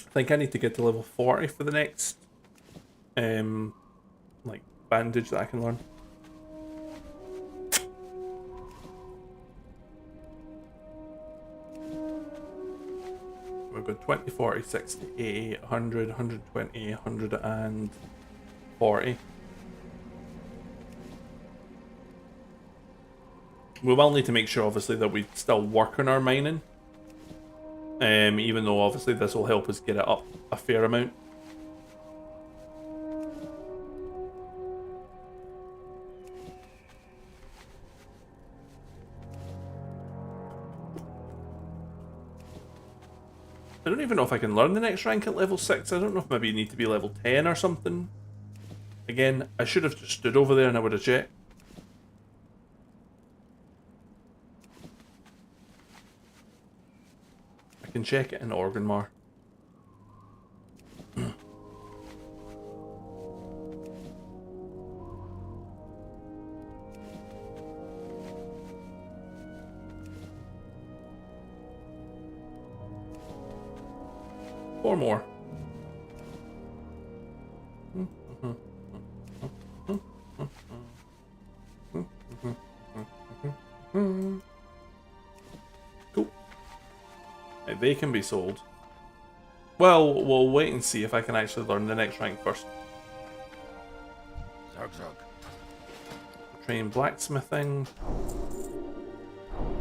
I think I need to get to level 40 for the next like bandage that I can learn. we've got 20, 40, 60, 80, 100, 120, 140. We will need to make sure, obviously, that we still work on our mining. Even though, obviously, this will help us get it up a fair amount. I don't even know if I can learn the next rank at level 6. I don't know if maybe you need to be level 10 or something. Again, I should have just stood over there and I would have checked. I can check it in Organmar. Four more. Cool. Right, they can be sold. Well, we'll wait and see if I can actually learn the next rank first. Zug zug. Train blacksmithing.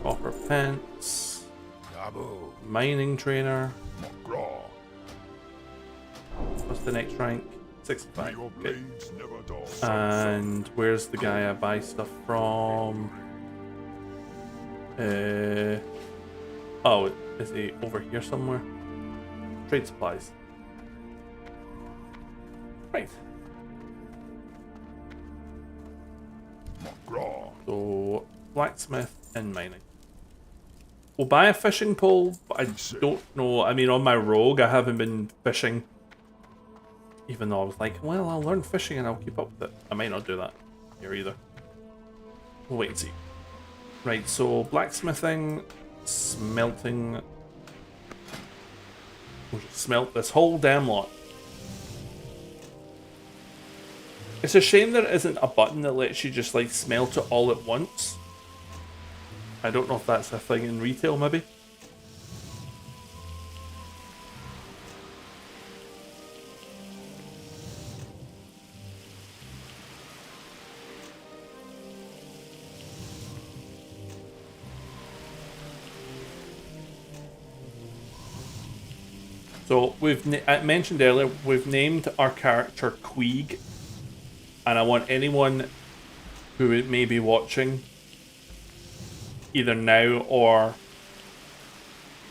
Copper pence. Gabo. Mining trainer. Graw. What's the next rank? 65. Your Okay. blades never dull. And where's the guy I buy stuff from? Oh, is he over here somewhere? Trade supplies. Right. Graw. So, blacksmith and mining. We'll buy a fishing pole, but I don't know. I mean, on my rogue, I haven't been fishing. Even though I was like, well, I'll learn fishing and I'll keep up with it. I might not do that here either. We'll wait and see. Right, so blacksmithing, smelting. We'll just smelt this whole damn lot. It's a shame there isn't a button that lets you just like smelt it all at once. I don't know if that's a thing in retail, maybe. So I mentioned earlier, we've named our character Queeg, and I want anyone who may be watching, either now or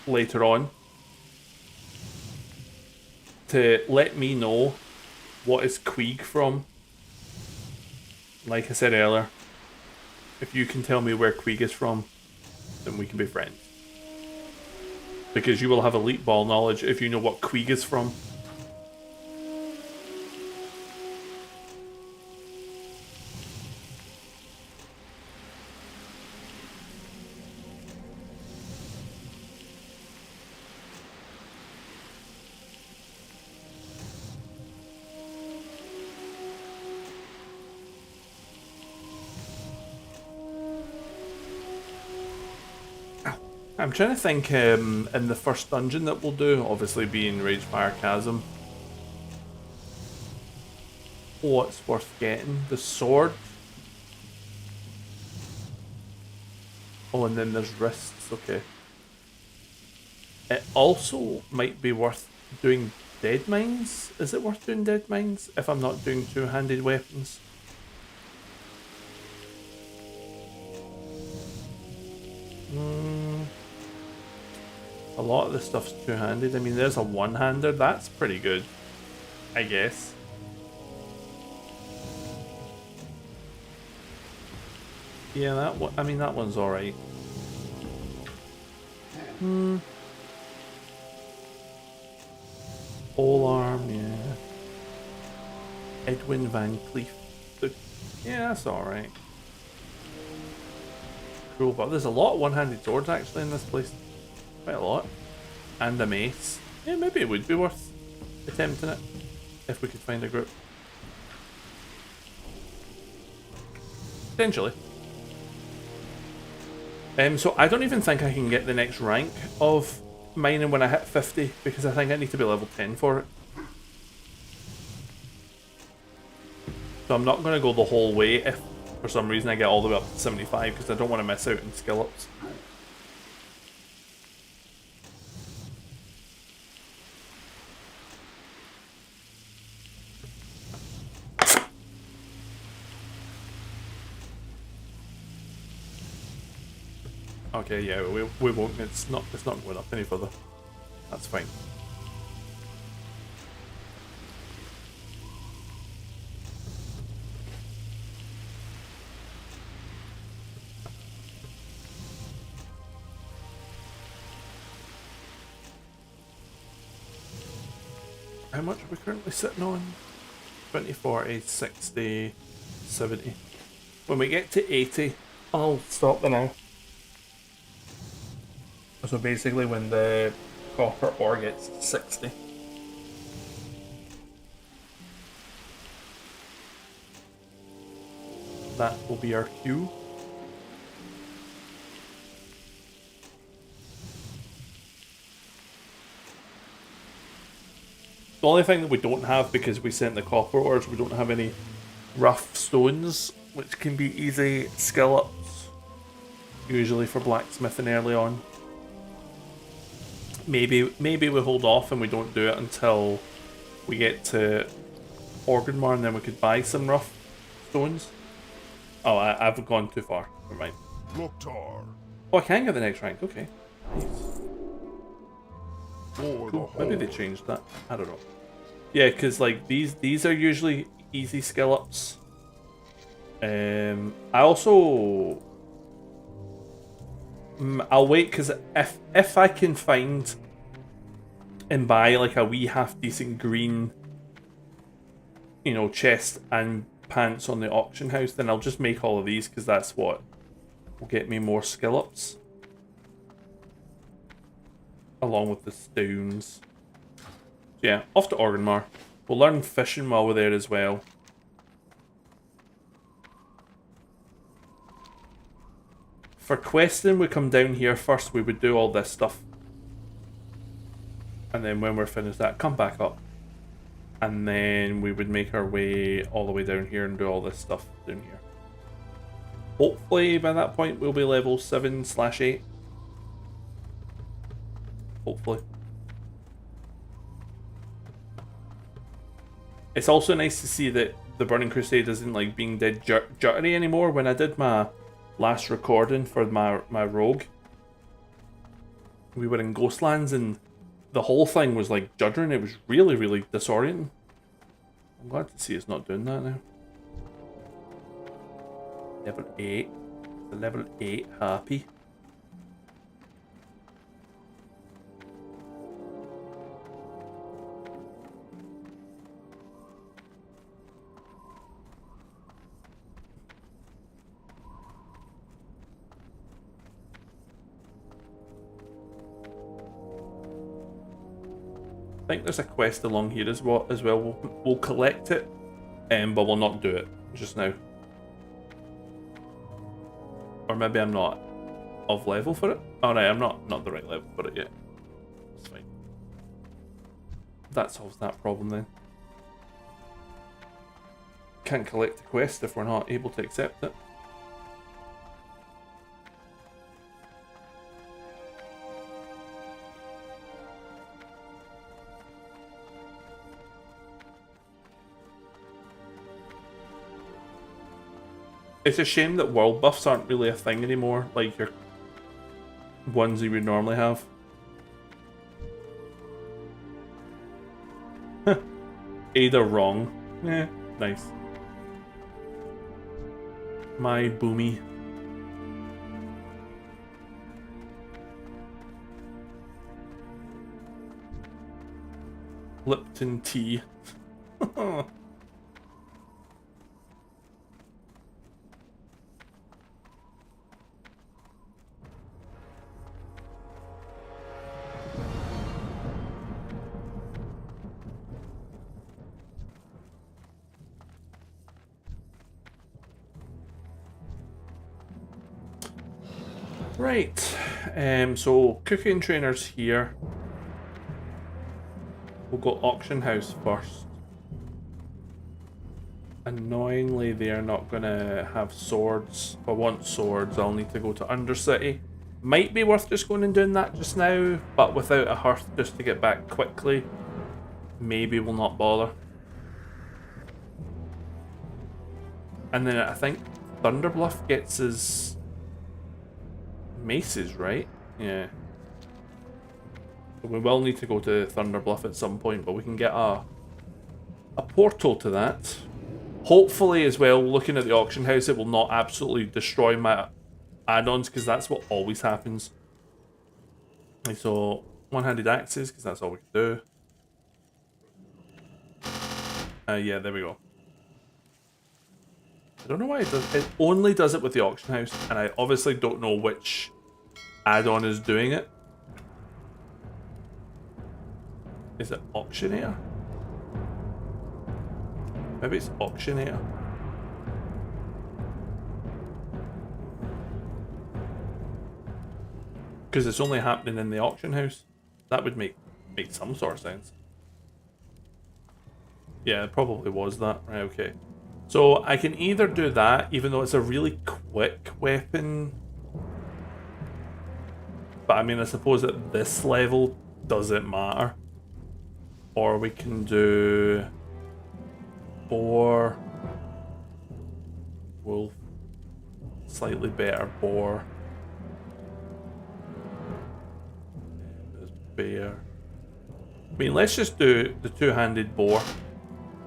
later on, to let me know what is Queeg from. Like I said earlier, if you can tell me where Queeg is from, then we can be friends. Because you will have elite ball knowledge if you know what Queeg is from. I'm trying to think in the first dungeon that we'll do, obviously being Ragefire Chasm, what's worth getting? The sword. Oh, and then there's wrists, okay. It also might be worth doing dead mines. Is it worth doing dead mines if I'm not doing two-handed weapons? A lot of the stuff's two-handed. I mean, there's a one-hander. That's pretty good, I guess. Yeah, that one. I mean, that one's all right. Pole arm, yeah. Edwin Van Cleef. Yeah, that's all right. Cool, but there's a lot of one-handed swords actually in this place. Quite a lot. And a mace. Yeah, maybe it would be worth attempting it if we could find a group. Potentially. So I don't even think I can get the next rank of mining when I hit 50 because I think I need to be level 10 for it. So I'm not going to go the whole way if for some reason I get all the way up to 75 because I don't want to miss out on skill ups. Okay, yeah, we won't. It's not going up any further. That's fine. How much are we currently sitting on? 20, 40, 60, 70. When we get to 80, I'll stop the now. So basically when the copper ore gets 60. That will be our queue. The only thing that we don't have, because we sent the copper ores, we don't have any rough stones, which can be easy skill ups, usually for blacksmithing early on. Maybe we hold off and we don't do it until we get to Organmar, and then we could buy some rough stones. Oh, I've gone too far. Never mind. Loktar. Oh, I can get the next rank. Okay. Nice. For the Cool. Maybe they whole. changed that. I don't know. Yeah, because like these are usually easy skill ups. I also I'll wait because if I can find and buy like a wee half decent green, you know, chest and pants on the auction house, then I'll just make all of these because that's what will get me more skill ups. Along with the stones. So yeah, off to Organmar. We'll learn fishing while we're there as well. For questing, we come down here first. We would do all this stuff. And then when we're finished that, come back up. And then we would make our way all the way down here and do all this stuff down here. Hopefully by that point we'll be level 7/8. Hopefully. It's also nice to see that the Burning Crusade isn't like being dead jittery anymore. When I did my last recording for my rogue, we were in Ghostlands and the whole thing was like juddering. It was really, really disorienting. I'm glad to see it's not doing that now. Level 8. The level 8 happy. I think there's a quest along here as well. We'll collect it, but we'll not do it just now. Or maybe I'm not of level for it. Oh, right, I'm not the right level for it yet. It's fine. That solves that problem then. Can't collect the quest if we're not able to accept it. It's a shame that world buffs aren't really a thing anymore, like your ones you would normally have. Either wrong. Eh, nice. My boomy. Lipton tea. Right. So cooking trainers here. We'll go auction house first. Annoyingly, they are not gonna have swords. If I want swords, I'll need to go to Undercity. Might be worth just going and doing that just now, but without a hearth just to get back quickly. Maybe we'll not bother. And then I think Thunderbluff gets his maces, right? Yeah. So we will need to go to Thunderbluff at some point, but we can get a portal to that. Hopefully as well, looking at the auction house, it will not absolutely destroy my add-ons, because that's what always happens. Okay, so one-handed axes, because that's all we can do. Yeah, there we go. I don't know why it does. It only does it with the auction house, and I obviously don't know which add-on is doing it. Is it auctioneer? Maybe it's auctioneer. Because it's only happening in the auction house. That would make some sort of sense. Yeah, it probably was that. Right, okay. So I can either do that, even though it's a really quick weapon. But I mean, I suppose at this level, does it matter? Or we can do boar, wolf, slightly better boar. There's bear. I mean, let's just do the two-handed boar.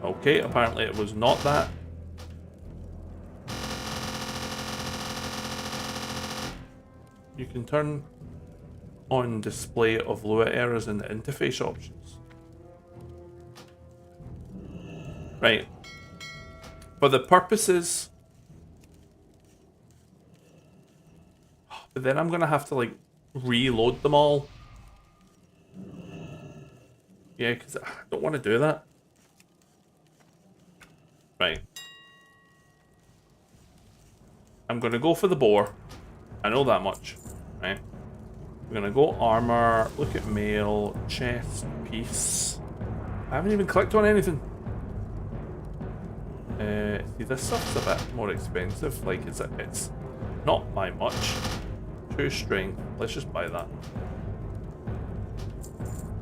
Okay, apparently it was not that. You can turn on display of Lua errors in the interface options. Right. For the purposes... But then I'm going to have to, like, reload them all. Yeah, because I don't want to do that. Right. I'm going to go for the boar. I know that much. Right. We're going to go armor, look at mail, chest, piece. I haven't even clicked on anything. See, this stuff's a bit more expensive. Like, it's not by much. 2 strength. Let's just buy that.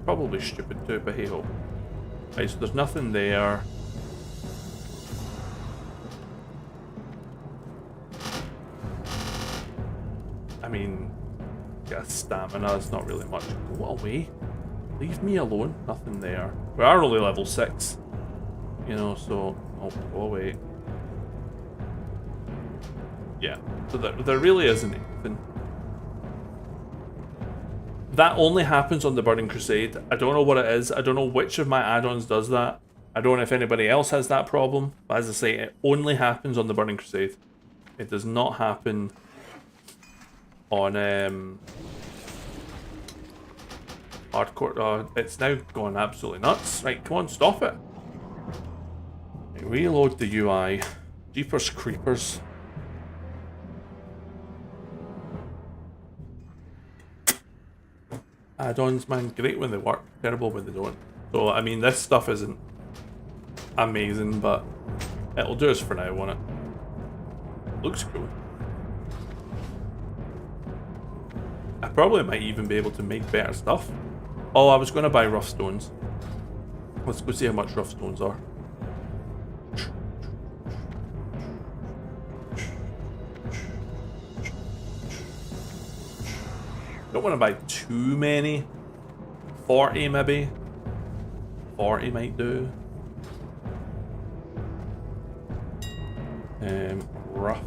Probably stupid too, but hey ho. Right, so there's nothing there. I mean, get stamina, it's not really much. Go away. Leave me alone. Nothing there. We are only level 6. You know, so... Oh, go away. Yeah, so there really isn't anything. That only happens on the Burning Crusade. I don't know what it is. I don't know which of my add-ons does that. I don't know if anybody else has that problem. But as I say, it only happens on the Burning Crusade. It does not happen on hardcore. It's now gone absolutely nuts. Right, come on, stop it. Right, reload the UI. Jeepers creepers. Add-ons, man, great when they work, terrible when they don't. So, I mean, this stuff isn't amazing, but it'll do us for now, won't it? Looks cool. I probably might even be able to make better stuff. Oh, I was going to buy rough stones. Let's go see how much rough stones are. Don't want to buy too many. 40 maybe. 40 might do. Rough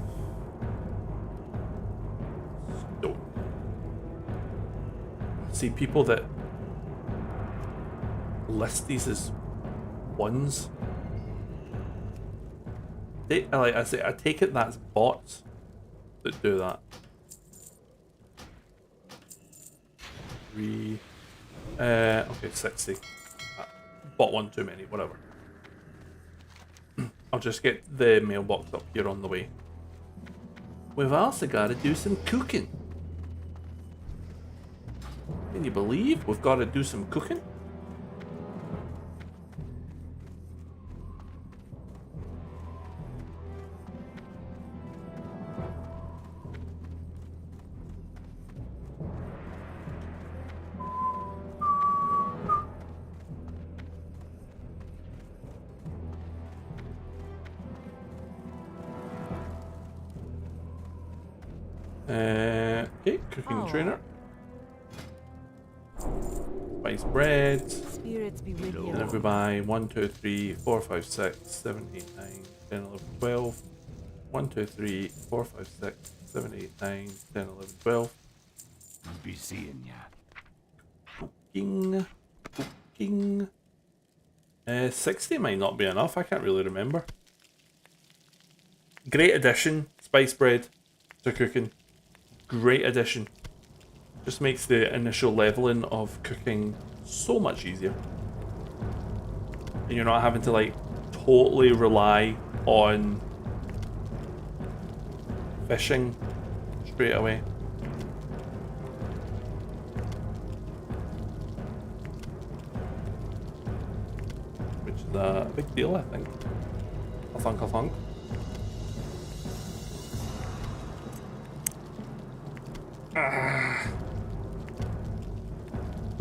stone. See, people that list these as ones. I take it that's bots that do that. Okay, 60. Bought one too many, whatever. I'll just get the mailbox up here on the way. We've also got to do some cooking. Can you believe we've got to do some cooking? Okay, cooking trainer. Spice bread. Spirits be with you. And if we buy 1, 2, 3, 4, 5, 6, 7, 8, 9, 10, 11, 12. 1, 2, 3, 4, 5, 6, 7, 8, 9, 10, 11, 12. I'll be seeing ya. Cooking. 60 might not be enough. I can't really remember. Great addition, spice bread to cooking. Great addition. Just makes the initial leveling of cooking so much easier. And you're not having to like totally rely on fishing straight away. Which is a big deal, I think. I think.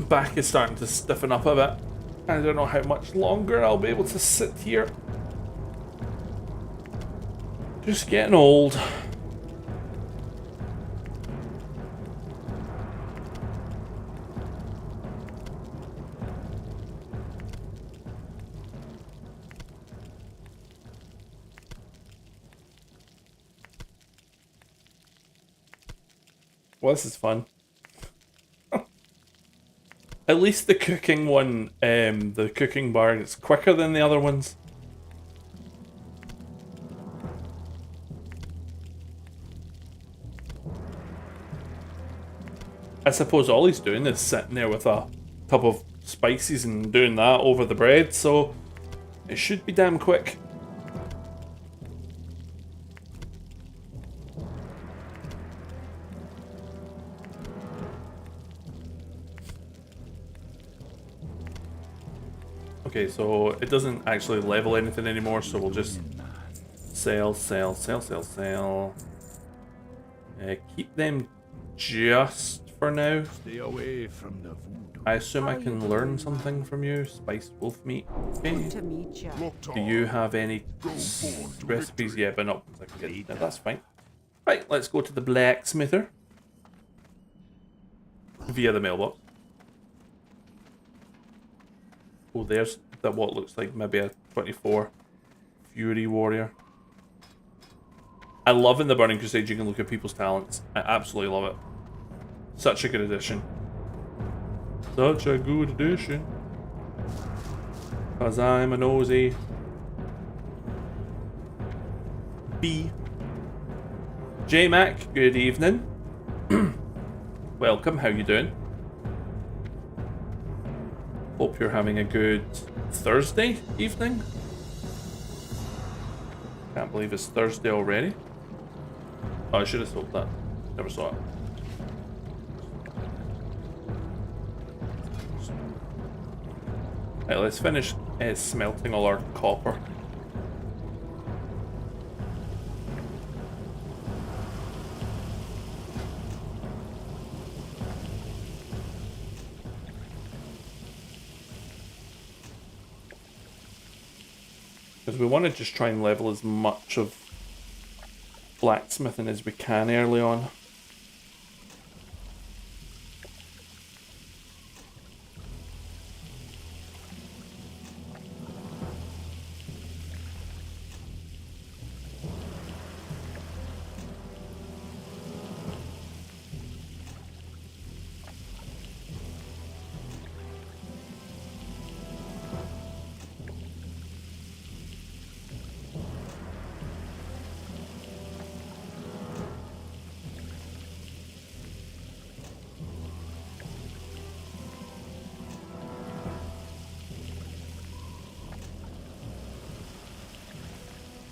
Back is starting to stiffen up a bit. I don't know how much longer I'll be able to sit here. Just getting old. Well, this is fun. At least the cooking one, the cooking bar is quicker than the other ones. I suppose all he's doing is sitting there with a tub of spices and doing that over the bread, so it should be damn quick. Okay, so it doesn't actually level anything anymore, so we'll just sell. Keep them just for now. Stay away from the voodoo. I assume I can learn something from you. Spiced wolf meat. Okay. Good to meet you. Do you have any recipes? Yeah, but not I can get. No, that's fine. Right, let's go to the blacksmither via the mailbox. Oh, there's that what looks like maybe a 24 Fury Warrior. I love in the Burning Crusade you can look at people's talents. I absolutely love it. Such a good addition. Such a good addition. Cause I'm a nosy B. J Mac, good evening. Welcome, how you doing? Hope you're having a good Thursday evening. Can't believe it's Thursday already. Oh, I should have sold that. Never saw it. Right, let's finish smelting all our copper. Because we want to just try and level as much of blacksmithing as we can early on.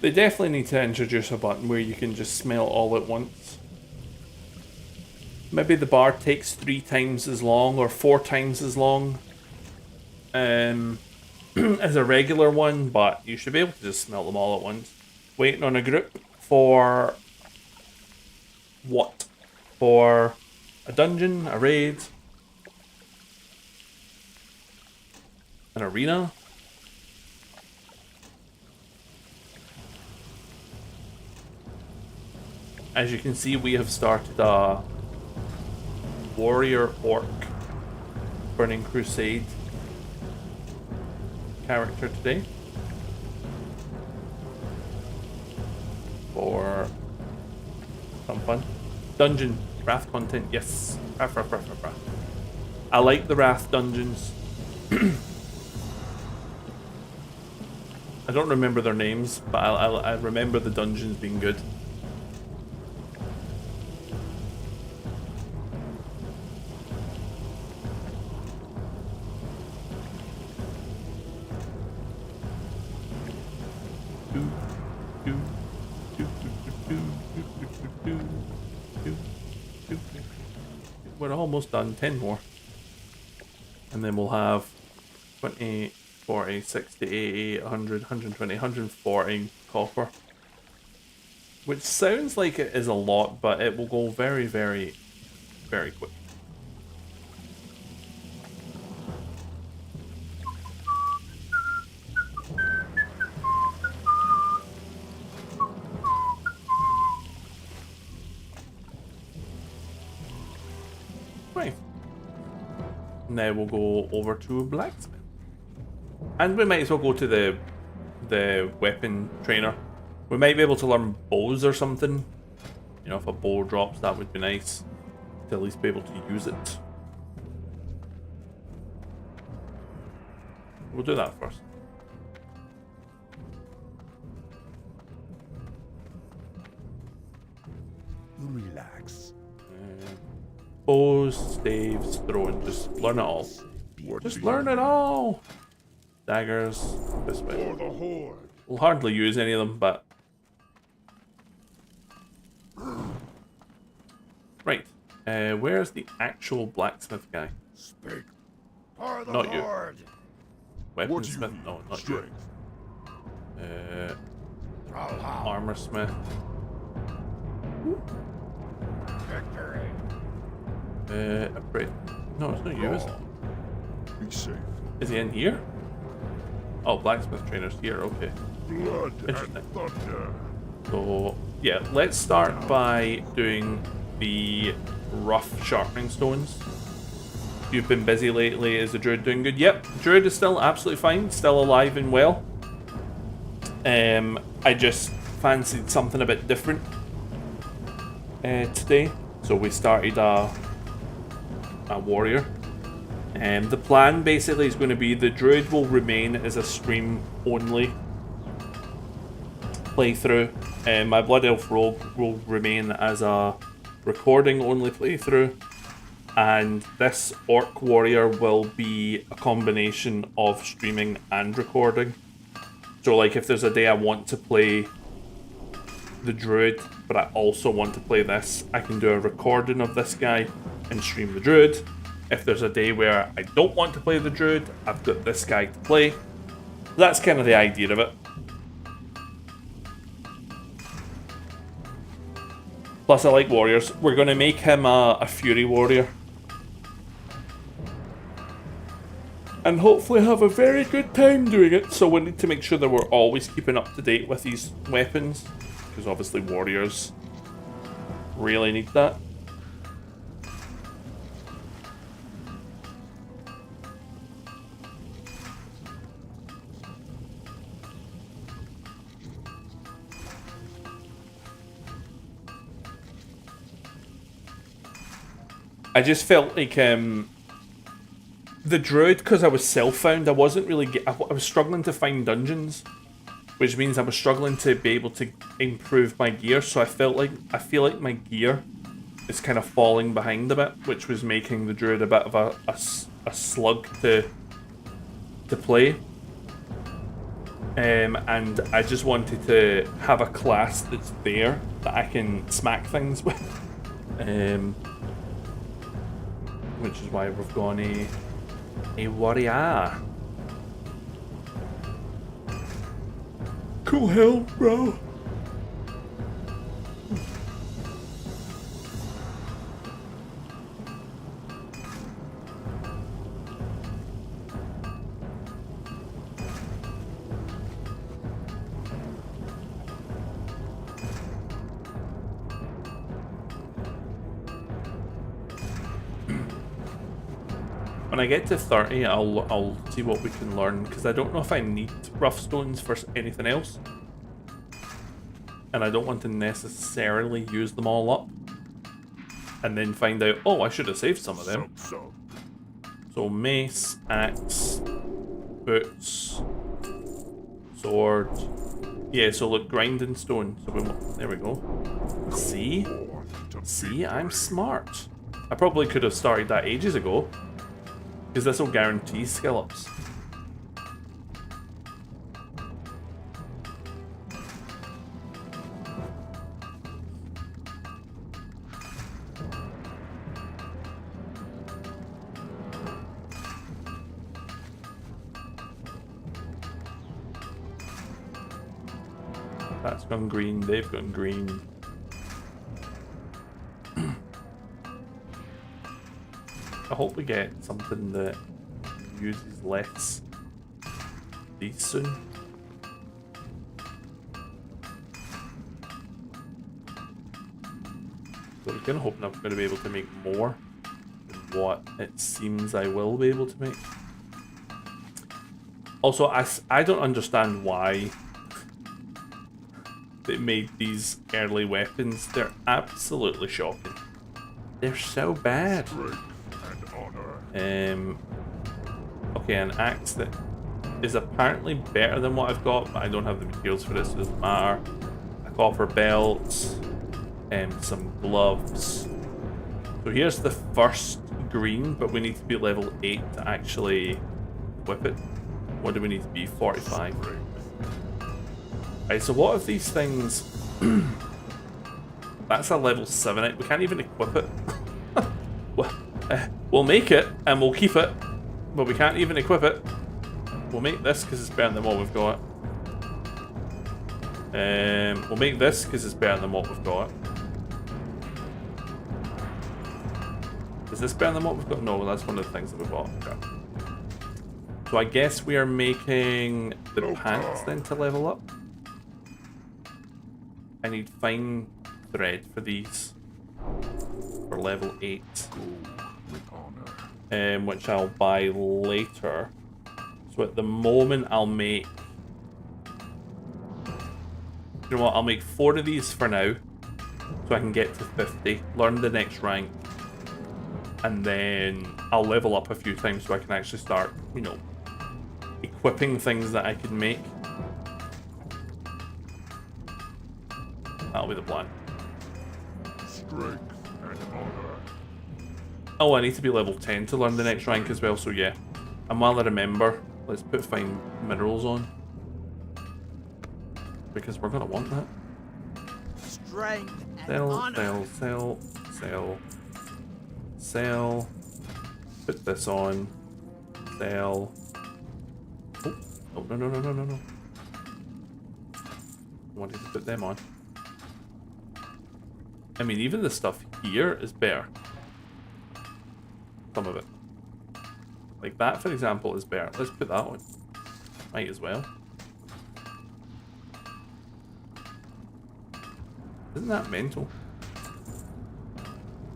They definitely need to introduce a button where you can just smelt all at once. Maybe the bar takes 3 times as long or 4 times as long as a regular one, but you should be able to just smelt them all at once. Waiting on a group for what? For a dungeon, a raid, an arena. As you can see, we have started a warrior orc burning crusade character today for some fun. Dungeon Wrath content, yes. Wrath, wrath, wrath, wrath, wrath. I like the Wrath dungeons. I don't remember their names, but I remember the dungeons being good. We're almost done. 10 more. And then we'll have 20, 40, 60, 80, 100, 120, 140 copper. Which sounds like it is a lot, but it will go very, very, very quick. Right. Now we'll go over to a blacksmith. And we might as well go to the weapon trainer. We might be able to learn bows or something. You know, if a bow drops, that would be nice. To at least be able to use it. We'll do that first. Relax. Bows, staves, throwing, just learn it all. Just learn it all! Daggers, this way. For the horde. We'll hardly use any of them, but... Right. Where's the actual blacksmith guy? Speak. For the Not you. horde. Weaponsmith? No, not Strength. you. Thrallhound. Armor smith. Victory. Upgrade. No, it's not you, is it? Be safe. Is he in here? Oh, blacksmith trainer's here, okay. Blood and Interesting. thunder. So, yeah, let's start by doing the rough sharpening stones. You've been busy lately. Is the druid doing good? Yep, druid is still absolutely fine, still alive and well. I just fancied something a bit different today, so we started a warrior. The plan basically is going to be the druid will remain as a stream only playthrough. My blood elf rogue will remain as a recording only playthrough, and this orc warrior will be a combination of streaming and recording. So like if there's a day I want to play the druid but I also want to play this, I can do a recording of this guy and stream the druid. If there's a day where I don't want to play the druid, I've got this guy to play. That's kind of the idea of it. Plus I like warriors. We're going to make him a fury warrior. And hopefully have a very good time doing it, so we need to make sure that we're always keeping up to date with these weapons. Because obviously warriors really need that. I just felt like the druid, because I was self-found, I wasn't really I was struggling to find dungeons, which means I was struggling to be able to improve my gear. So I feel like my gear is kind of falling behind a bit, which was making the druid a bit of a slug to play. And I just wanted to have a class that's there that I can smack things with. which is why we've gone a warrior. Cool hill, bro. When I get to 30, I'll see what we can learn, because I don't know if I need rough stones for anything else. And I don't want to necessarily use them all up. And then find out, oh, I should have saved some of them. So mace, axe, boots, sword. Yeah, so look, grinding stone. So there we go. See? See, I'm smart. I probably could have started that ages ago. Because this will guarantee skill ups. That's gone green, they've gone green. I hope we get something that uses less these soon. So I'm kind of hoping I'm going to be able to make more than what it seems I will be able to make. Also, I don't understand why they made these early weapons. They're absolutely shocking. They're so bad. Okay, an axe that is apparently better than what I've got, but I don't have the materials for this, so it doesn't matter. A copper belt, some gloves. So here's the first green, but we need to be level 8 to actually equip it. What do we need to be? 45. Right, so what if these things... That's a level 7. We can't even equip it. We'll make it, and we'll keep it, but we can't even equip it. We'll make this, because it's better than what we've got. We'll make this, because it's better than what we've got. Is this better than what we've got? No, that's one of the things that we bought. Okay. So I guess we are making the pants then to level up. I need fine thread for these. For level 8. Which I'll buy later. So at the moment I'll make... You know what, I'll make 4 of these for now. So I can get to 50, learn the next rank. And then I'll level up a few times so I can actually start, you know, equipping things that I can make. That'll be the plan. Strength and honor. Oh, I need to be level 10 to learn the next rank as well, so yeah. And while I remember, let's put fine minerals on. Because we're gonna want that. Strength and Sell, honor. sell. Put this on. Sell. Oh, no. I wanted to put them on. I mean, even the stuff here is better. Some of it. Like that, for example, is better. Let's put that on. Might as well. Isn't that mental?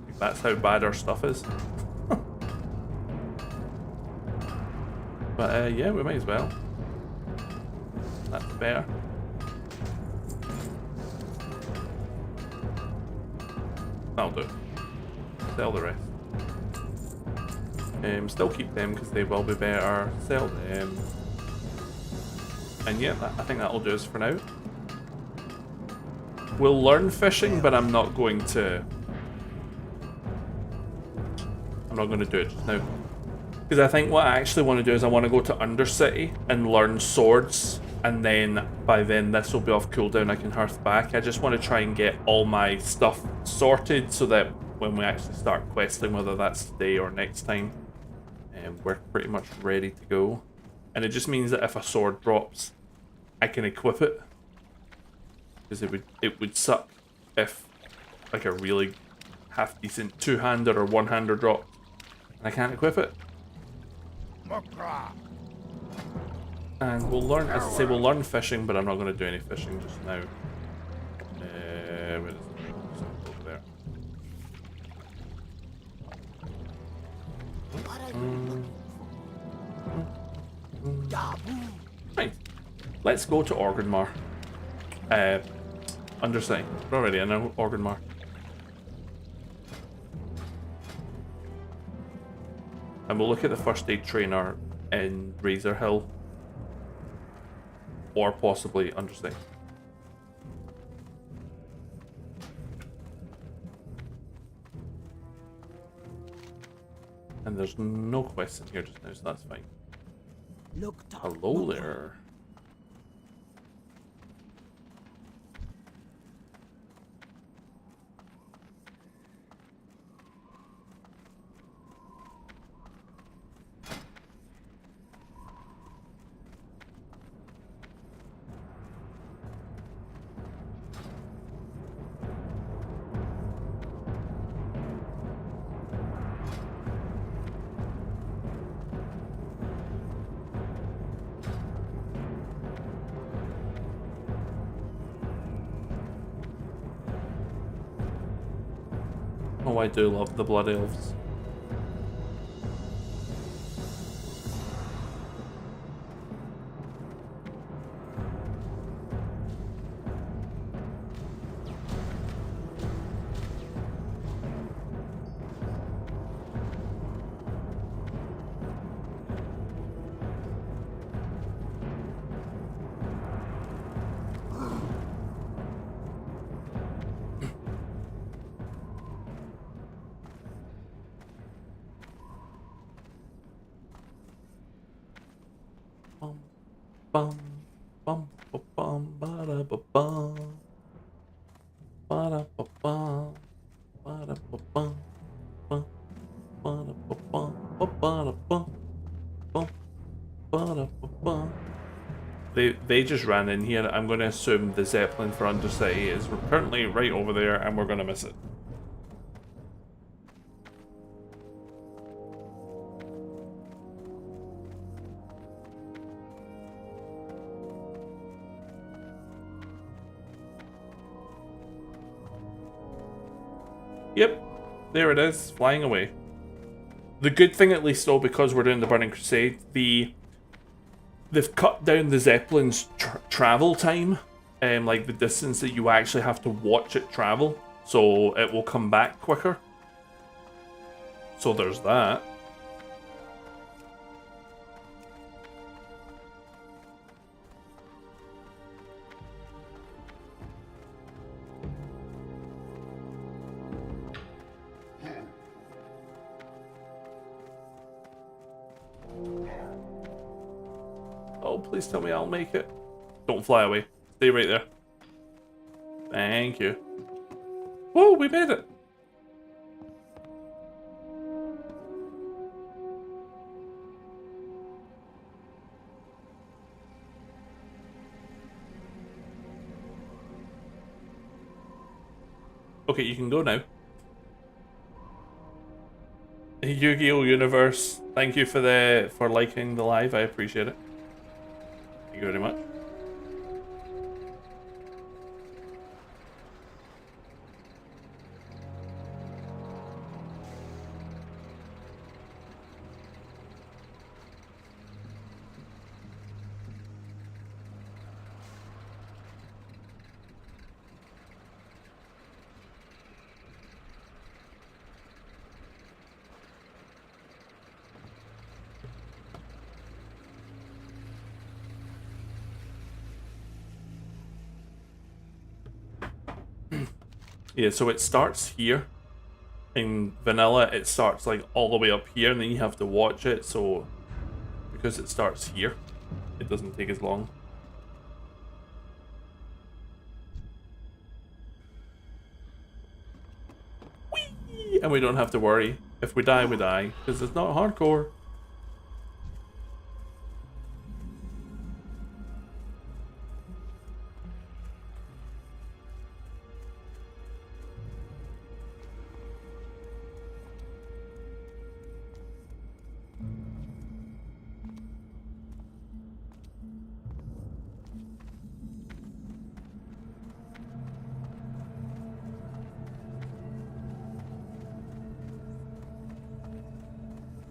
Like, that's how bad our stuff is. But yeah, we might as well. That's better. That'll do. Sell the rest. Still keep them because they will be better. Sell them. And yeah, I think that'll do us for now. We'll learn fishing, but I'm not going to do it just now. Because I think what I actually want to do is I want to go to Undercity and learn swords, and then by then this will be off cooldown, I can hearth back. I just want to try and get all my stuff sorted so that when we actually start questing, whether that's today or next time, we're pretty much ready to go. And it just means that if a sword drops, I can equip it. Because it would suck if like a really half decent two-hander or one-hander dropped and I can't equip it. And we'll learn, as I say, we'll learn fishing, but I'm not going to do any fishing just now. Where is it? Something over there. What are you looking for? Right. Let's go to Organmar. Undersight. We're already in Organmar. And we'll look at the first aid trainer in Razor Hill. Or possibly Undersight. And there's no quest in here just now, so that's fine. Look, Tom. Hello there. Oh, I do love the Blood Elves. Bum, bum, bum, bum, ba-da, ba-bum. Ba-da, ba-bum. Ba-da, ba-bum. Bum, ba-da, ba-bum. Ba-ba-da, bum. Bum, ba-da, ba-bum. They just ran in here. I'm going to assume the Zeppelin for Undercity is currently right over there and we're going to miss it. Yep, there it is, flying away. The good thing, at least, though, because we're doing the Burning Crusade, they've cut down the Zeppelin's travel time, like the distance that you actually have to watch it travel, so it will come back quicker. So there's that. Oh, please tell me I'll make it. Don't fly away. Stay right there. Thank you. Whoa, we made it. Okay, you can go now. Yu-Gi-Oh! Universe, thank you for liking the live. I appreciate it. Thank you very much. Yeah, so it starts here. In vanilla, it starts like all the way up here, and then you have to watch it. So because it starts here, it doesn't take as long. Whee! and we don't have to worry. If we die, we die, because it's not hardcore.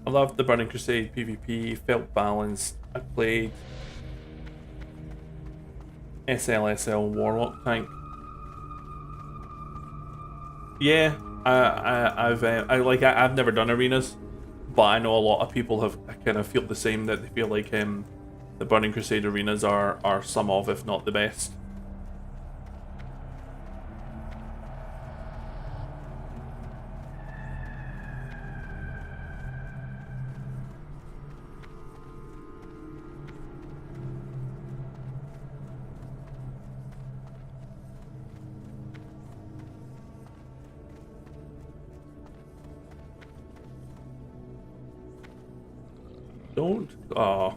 I loved the Burning Crusade PvP, felt balanced. I played SLSL Warlock tank. Yeah, I've never done arenas, but I know a lot of people have kind of feel the same, that they feel like the Burning Crusade arenas are some of, if not the best. Don't. Oh.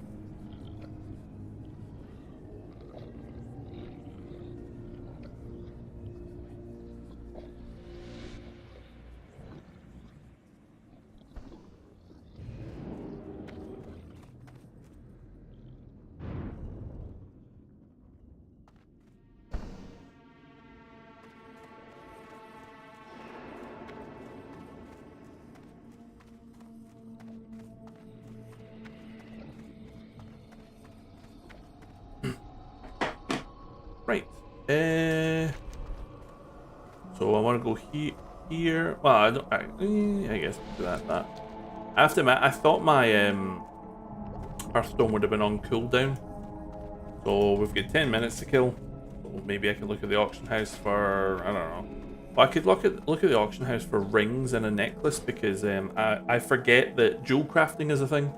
Right. So I want to go here. Well, I don't. I guess I'll do that. I have to admit, I thought my Hearthstone would have been on cooldown. So we've got 10 minutes to kill. So maybe I can look at the auction house for, I don't know. Well, I could look at the auction house for rings and a necklace, because I forget that jewel crafting is a thing.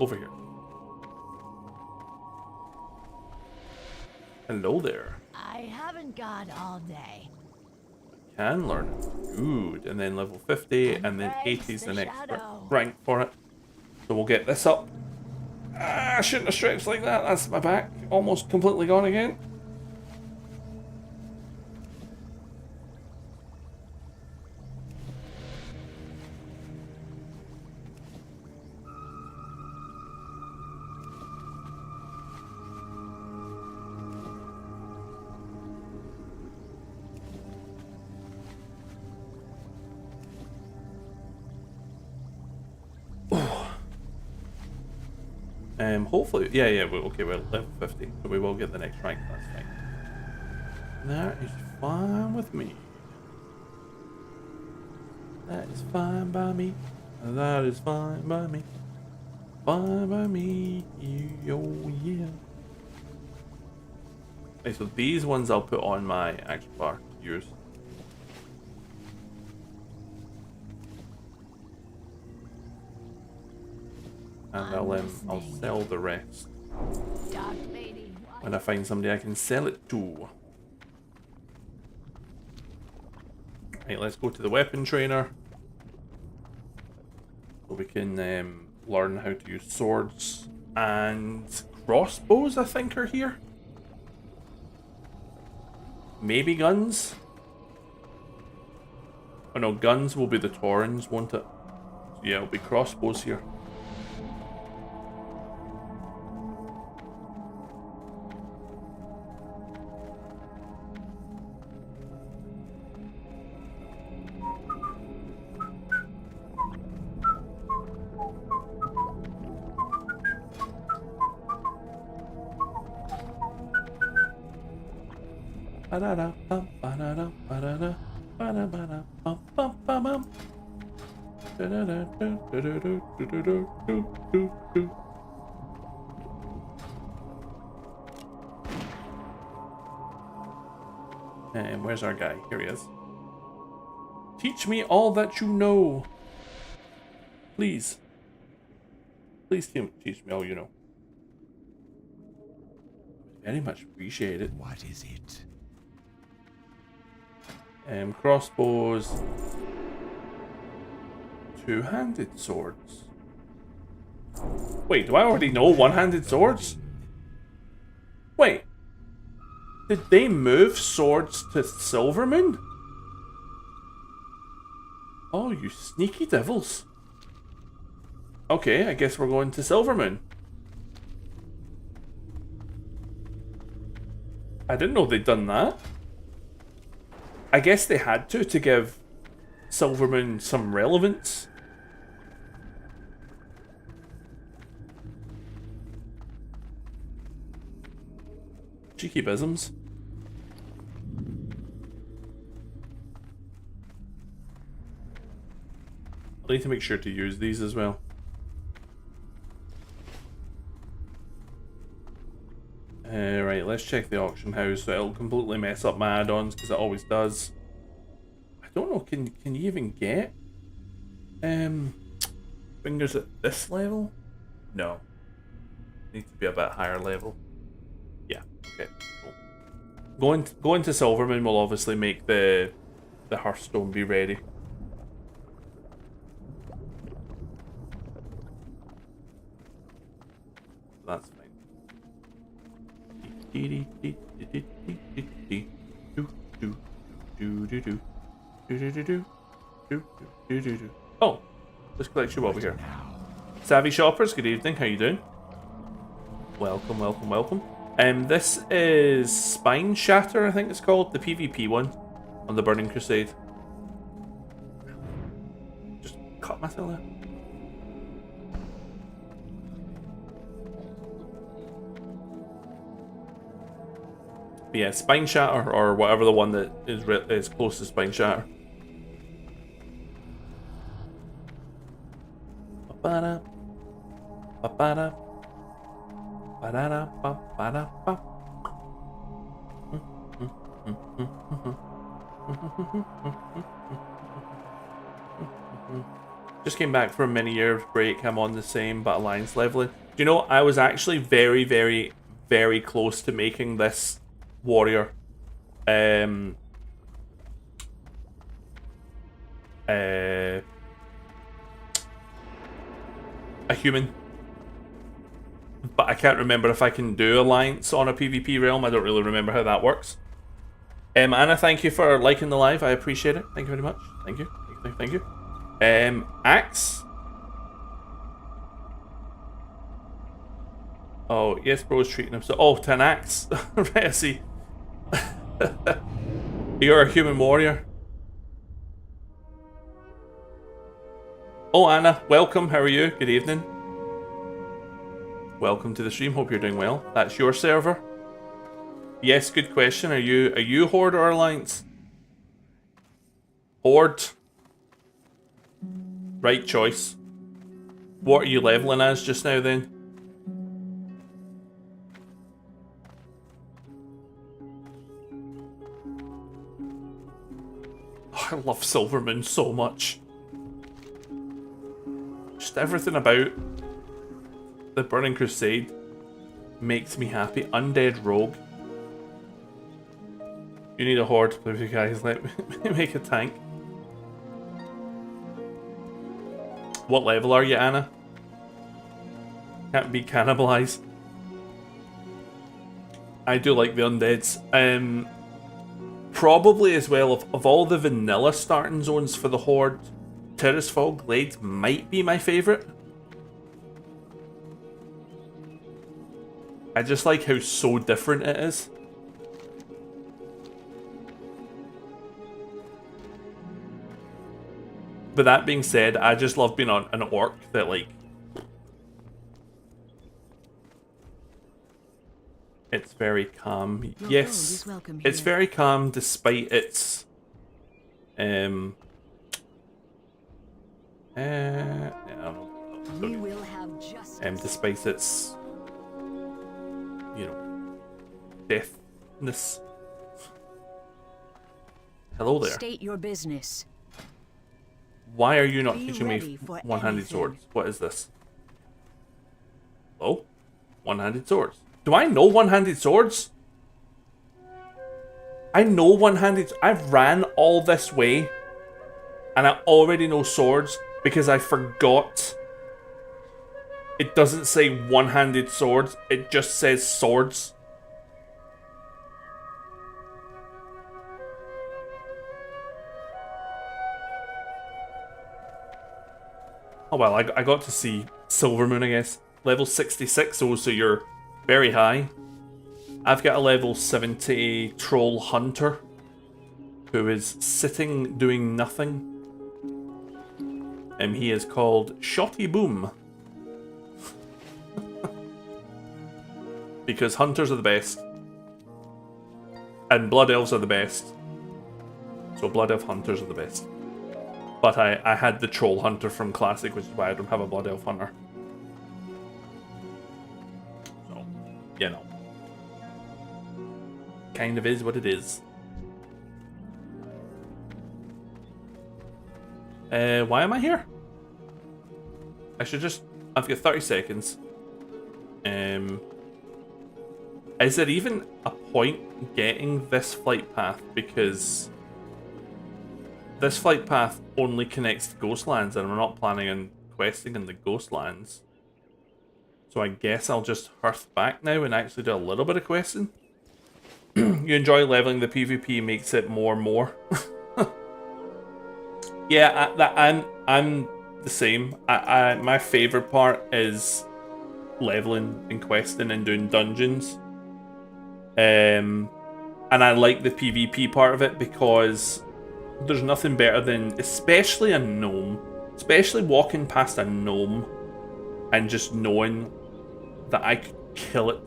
Over here. Hello there. I haven't got all day. Can learn it. Good. And then level 50, and then 80 is the next rank for it. So we'll get this up. Ah, I shouldn't have stretched like that. That's my back. Almost completely gone again. Hopefully, yeah, okay, we're level 50, so we will get the next rank, that's fine. That is fine with me. That is fine by me. That is fine by me. Fine by me, yo, yeah. Okay, so these ones I'll put on my action bar to use. And I'll sell the rest when I find somebody I can sell it to. Right, let's go to the weapon trainer, so we can learn how to use swords and crossbows. I think are here. Maybe guns. Oh no, guns will be the Taurens, won't it? Yeah, it'll be crossbows here. And where's our guy? Here he is. Teach me all that you know. Please. Please teach me all you know. Very much appreciate it. What is it? Crossbows. Two-handed swords. Wait, do I already know one-handed swords? Wait. Did they move swords to Silvermoon? Oh, you sneaky devils. Okay, I guess we're going to Silvermoon. I didn't know they'd done that. I guess they had to give Silvermoon some relevance. Cheeky bisms. I need to make sure to use these as well. Right, let's check the auction house. So it'll completely mess up my add-ons because it always does. I don't know. Can you even get fingers at this level? No. Need to be a bit higher level. Yeah. Okay. Cool. Going to Silvermoon will obviously make the Hearthstone be ready. That's fine. Oh, let's collect you over here. Savvy shoppers, good evening. How you doing? Welcome, welcome, welcome. This is Spine Shatter, I think it's called, the PvP one on the Burning Crusade. Just cut myself there. But yeah, Spine Shatter, or whatever the one that is close to Spine Shatter. Ba-ba-da. Ba-ba-da. Ba-da-da. Ba-ba-da. Ba. Just came back from a many years break. I'm on the same but alliance leveling. Do you know, I was actually very, very, very close to making this warrior a human, but I can't remember if I can do alliance on a PvP realm. I don't really remember how that works. Anna, thank you for liking the live. I appreciate it. Thank you very much. Thank you. Thank you. Axe. Oh yes, bro's treating him so. Oh, to an axe. Right, I see. You're a human warrior. Oh, Anna, welcome. How are you? Good evening. Welcome to the stream. Hope you're doing well. That's your server. Yes, good question. Are you Horde or Alliance? Horde. Right choice. What are you leveling as just now then? I love Silvermoon so much. Just everything about the Burning Crusade makes me happy. Undead Rogue. You need a horde to play with you guys. Let me make a tank. What level are you, Anna? Can't be cannibalized. I do like the undeads. Probably as well, of all the vanilla starting zones for the Horde, Tirisfal Glades might be my favourite. I just like how so different it is. But that being said, I just love being on an orc that like... It's very calm. Yes, it's very calm despite its... I don't know. Despite its... You know... deathness. Hello there. State your business. Why are you not Be teaching me ready for one-handed anything. swords? What is this? Oh? One-handed swords. Do I know one-handed swords? I know one-handed... I've ran all this way and I already know swords because I forgot. It doesn't say one-handed swords. It just says swords. Oh well, I got to see Silvermoon, I guess. Level 66, oh, so you're very high. I've got a level 70 Troll Hunter, who is sitting doing nothing. And he is called Shotty Boom. Because hunters are the best. And blood elves are the best. So blood elf hunters are the best. But I had the Troll Hunter from Classic, which is why I don't have a Blood Elf Hunter. So, you know. Kind of is what it is. Why am I here? I should just... I've got 30 seconds. Is there even a point getting this flight path? Because... this flight path only connects to Ghostlands, and I'm not planning on questing in the Ghostlands. So I guess I'll just hearth back now and actually do a little bit of questing. You enjoy leveling, the PvP makes it more and more. Yeah, I'm the same. My favorite part is leveling and questing and doing dungeons. And I like the PvP part of it because there's nothing better than, especially a gnome, especially walking past a gnome and just knowing that I could kill it.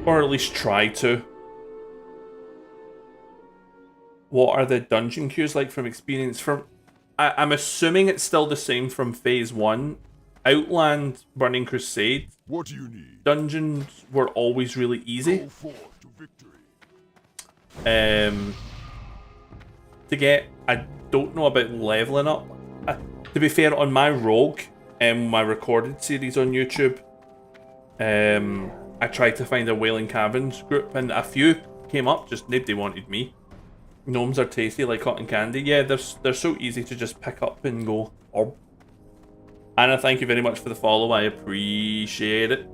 Or at least try to. What are the dungeon queues like from experience? From I'm assuming it's still the same from Phase 1. Outland, Burning Crusade, What do you need? dungeons were always really easy. Go forth to victory. To get, I don't know about leveling up. To be fair, on my Rogue, my recorded series on YouTube, I tried to find a Wailing Caverns group, and a few came up, just nobody wanted me. Gnomes are tasty like cotton candy. Yeah, they're so easy to just pick up and go. Orb. Anna, thank you very much for the follow. I appreciate it.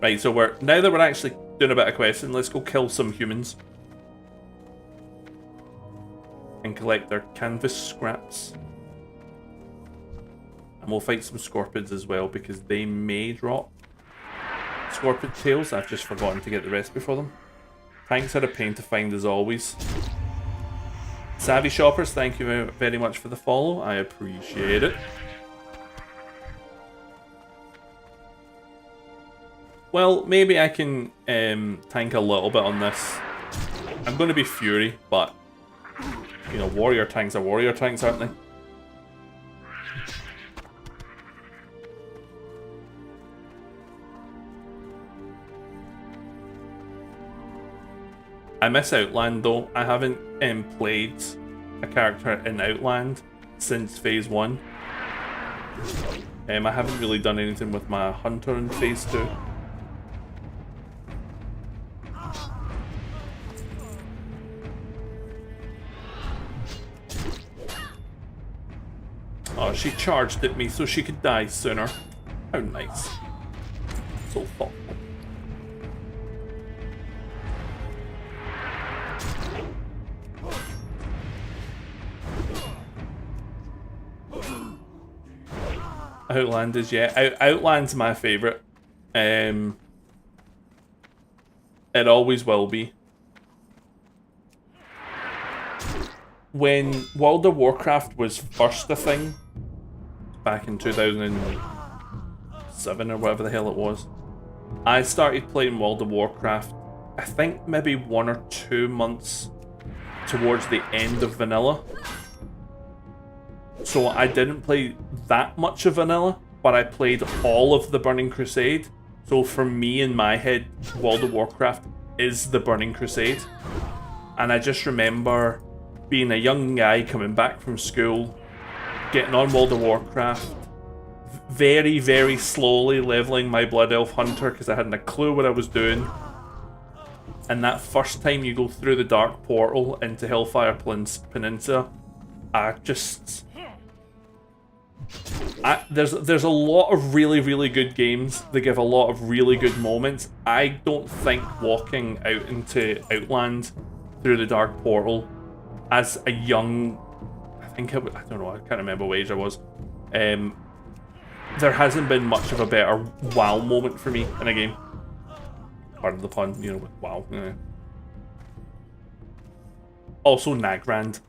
Right, so now that we're actually doing a bit of questing, let's go kill some humans. And collect their canvas scraps. And we'll fight some scorpions as well, because they may drop scorpion tails. I've just forgotten to get the recipe for them. Tanks are a pain to find as always. Savvy Shoppers, thank you very much for the follow. I appreciate it. Well, maybe I can tank a little bit on this. I'm going to be Fury, but you know, warrior tanks are warrior tanks, aren't they? I miss Outland though. I haven't played a character in Outland since Phase 1. I haven't really done anything with my hunter in Phase 2. Oh, she charged at me so she could die sooner. How nice. So thoughtful. Outlanders, yeah. Outland's my favourite. It always will be. When World of Warcraft was first a thing, back in 2007 or whatever the hell it was, I started playing World of Warcraft, I think maybe 1 or 2 months towards the end of vanilla. So I didn't play that much of vanilla, but I played all of the Burning Crusade. So for me, in my head, World of Warcraft is the Burning Crusade. And I just remember being a young guy coming back from school, getting on World of Warcraft, very, very slowly leveling my Blood Elf Hunter because I hadn't a clue what I was doing. And that first time you go through the Dark Portal into Hellfire Peninsula, there's a lot of really, really good games that give a lot of really good moments. I don't think walking out into Outland through the Dark Portal as a young, I don't know, I can't remember what age I was. There hasn't been much of a better wow moment for me in a game. Pardon the pun, you know, with wow. Yeah. Also, Nagrand.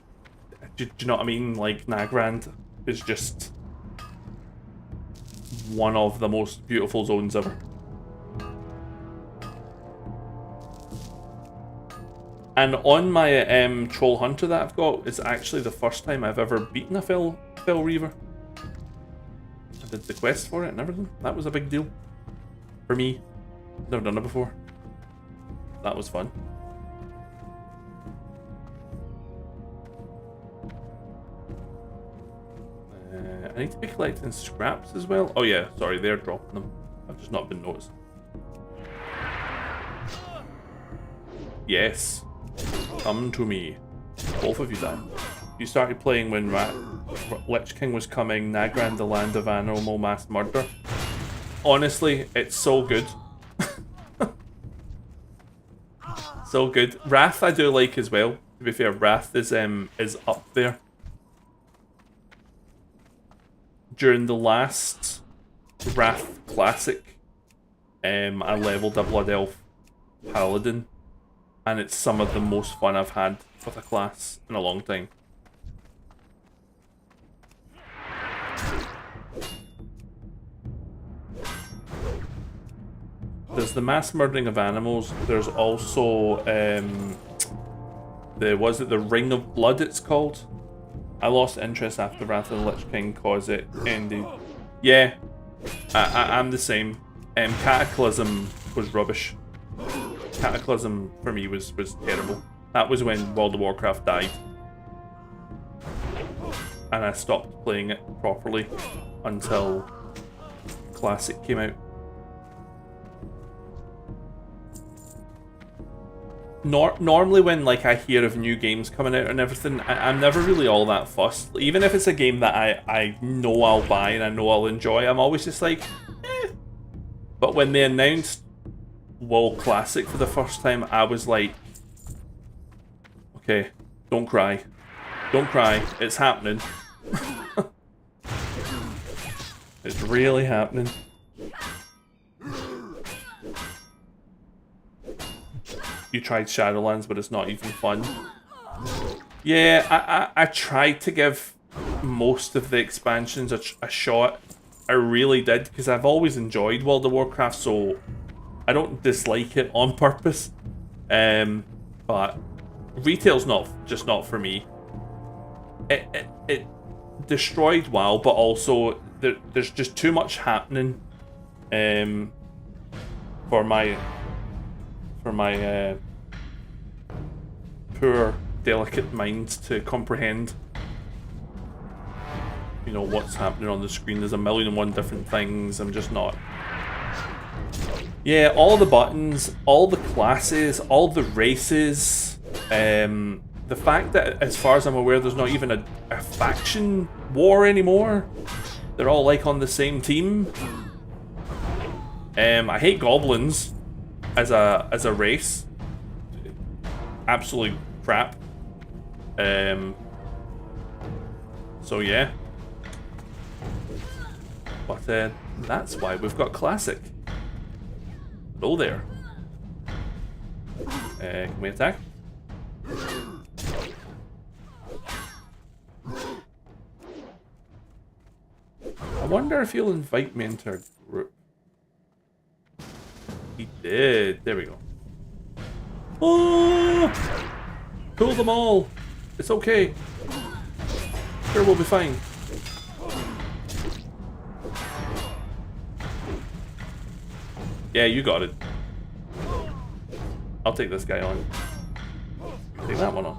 Do you know what I mean? Like, Nagrand is just one of the most beautiful zones ever. And on my Troll Hunter that I've got, it's actually the first time I've ever beaten a Fell Reaver. I did the quest for it and everything. That was a big deal for me. Never done it before. That was fun. I need to be collecting scraps as well. Oh yeah, sorry, they're dropping them. I've just not been noticing. Yes. Come to me. Both of you then. You started playing when Lich King was coming, Nagrand, the Land of Animal Mass Murder. Honestly, it's so good. So good. Wrath I do like as well. To be fair, Wrath is up there. During the last Wrath Classic, I leveled a Blood Elf Paladin, and it's some of the most fun I've had with a class in a long time. There's the mass murdering of animals. There's also the Ring of Blood it's called. I lost interest after Wrath of the Lich King cause it ended. Yeah, I'm the same. Cataclysm was rubbish. Cataclysm for me was terrible. That was when World of Warcraft died. And I stopped playing it properly until Classic came out. Normally when like I hear of new games coming out and everything, I'm never really all that fussed. Even if it's a game that I know I'll buy and I know I'll enjoy, I'm always just like, eh. But when they announced WoW Classic for the first time, I was like, okay, don't cry. Don't cry, it's happening. It's really happening. You tried Shadowlands, but it's not even fun. Yeah, I tried to give most of the expansions a shot. I really did, because I've always enjoyed World of Warcraft, so I don't dislike it on purpose. But retail's just not for me. It destroyed WoW, but also there's just too much happening for my poor, delicate mind to comprehend, you know, what's happening on the screen. There's a million and one different things. I'm just not. Yeah, all the buttons, all the classes, all the races. The fact that, as far as I'm aware, there's not even a faction war anymore. They're all like on the same team. I hate goblins as a race. Absolute crap. So yeah. But that's why we've got Classic. Hello there. Can we attack? I wonder if he'll invite me into a group. He did. There we go. Oh! Pull them all. It's okay. Sure, we'll be fine. Yeah, you got it. I'll take this guy on. Take that one on.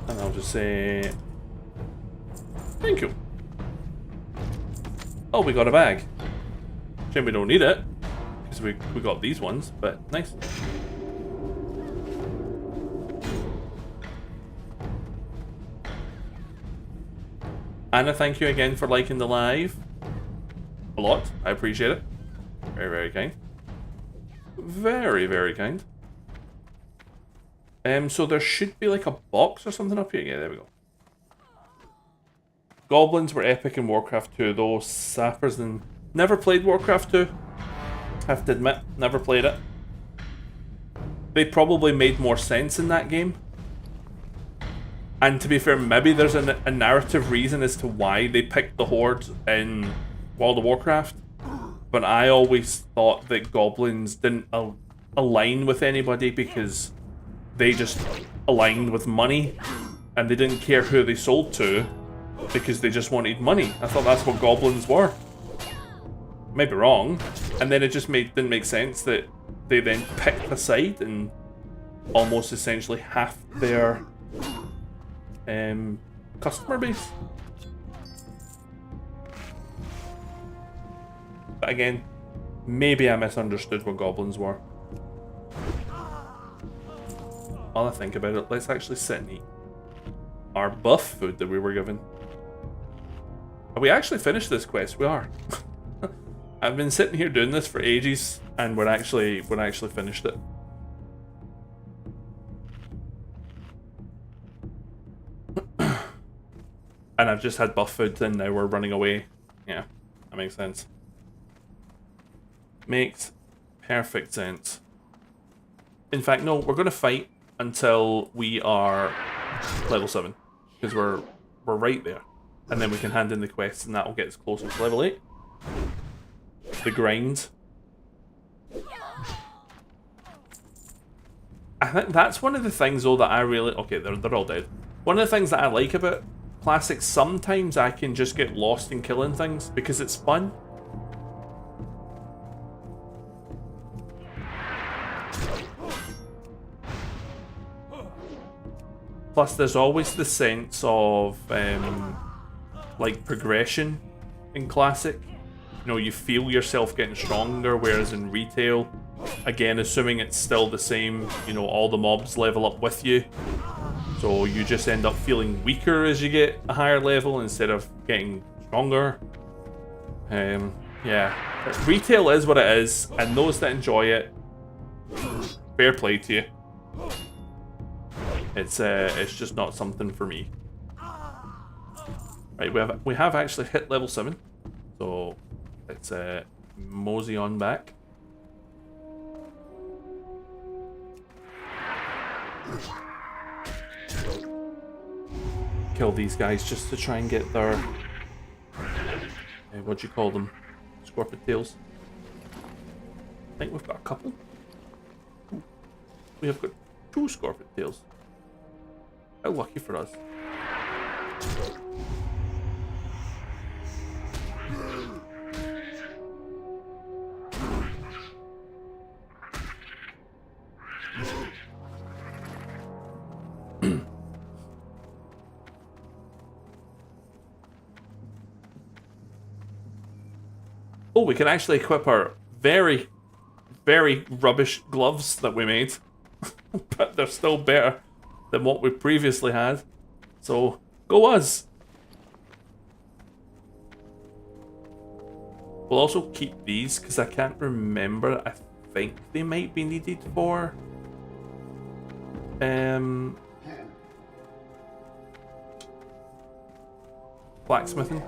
And I'll just say... Thank you. Oh, we got a bag. Shame we don't need it. Because we got these ones, but nice. Anna, thank you again for liking the live. A lot. I appreciate it. Very, very kind. Very, very kind. So there should be like a box or something up here. Yeah, there we go. Goblins were epic in Warcraft 2, though. Sappers and... Never played Warcraft 2. Have to admit, never played it. They probably made more sense in that game. And to be fair, maybe there's a narrative reason as to why they picked the Horde in World of Warcraft. But I always thought that goblins didn't align with anybody because they just aligned with money. And they didn't care who they sold to because they just wanted money. I thought that's what goblins were. Maybe wrong. And then it just didn't make sense that they then picked a side and almost essentially half their customer base. But again, maybe I misunderstood what goblins were. While I think about it, let's actually sit and eat our buff food that we were given. Have we actually finished this quest? We are. I've been sitting here doing this for ages, and we're actually finished it. And I've just had buff food, and now we're running away. Yeah, that makes sense. Makes perfect sense. In fact, no, we're going to fight until we are level 7, because we're right there. And then we can hand in the quests, and that will get us closer to level 8. The grind. I think that's one of the things, though, that I really... Okay, they're all dead. One of the things that I like about Classic, sometimes I can just get lost in killing things, because it's fun. Plus, there's always the sense of, like, progression in Classic. You know, you feel yourself getting stronger, whereas in Retail, again, assuming it's still the same, you know, all the mobs level up with you. So you just end up feeling weaker as you get a higher level instead of getting stronger. Yeah. Retail is what it is, and those that enjoy it, fair play to you. It's just not something for me. Right, we have actually hit level 7, so let's mosey on back. Kill these guys just to try and get their what do you call them? Scorpion tails. I think we've got a couple. We have got 2 scorpion tails. How lucky for us. Oh, we can actually equip our very, very rubbish gloves that we made. But they're still better than what we previously had. So, go us! We'll also keep these, because I can't remember. I think they might be needed for... blacksmithing.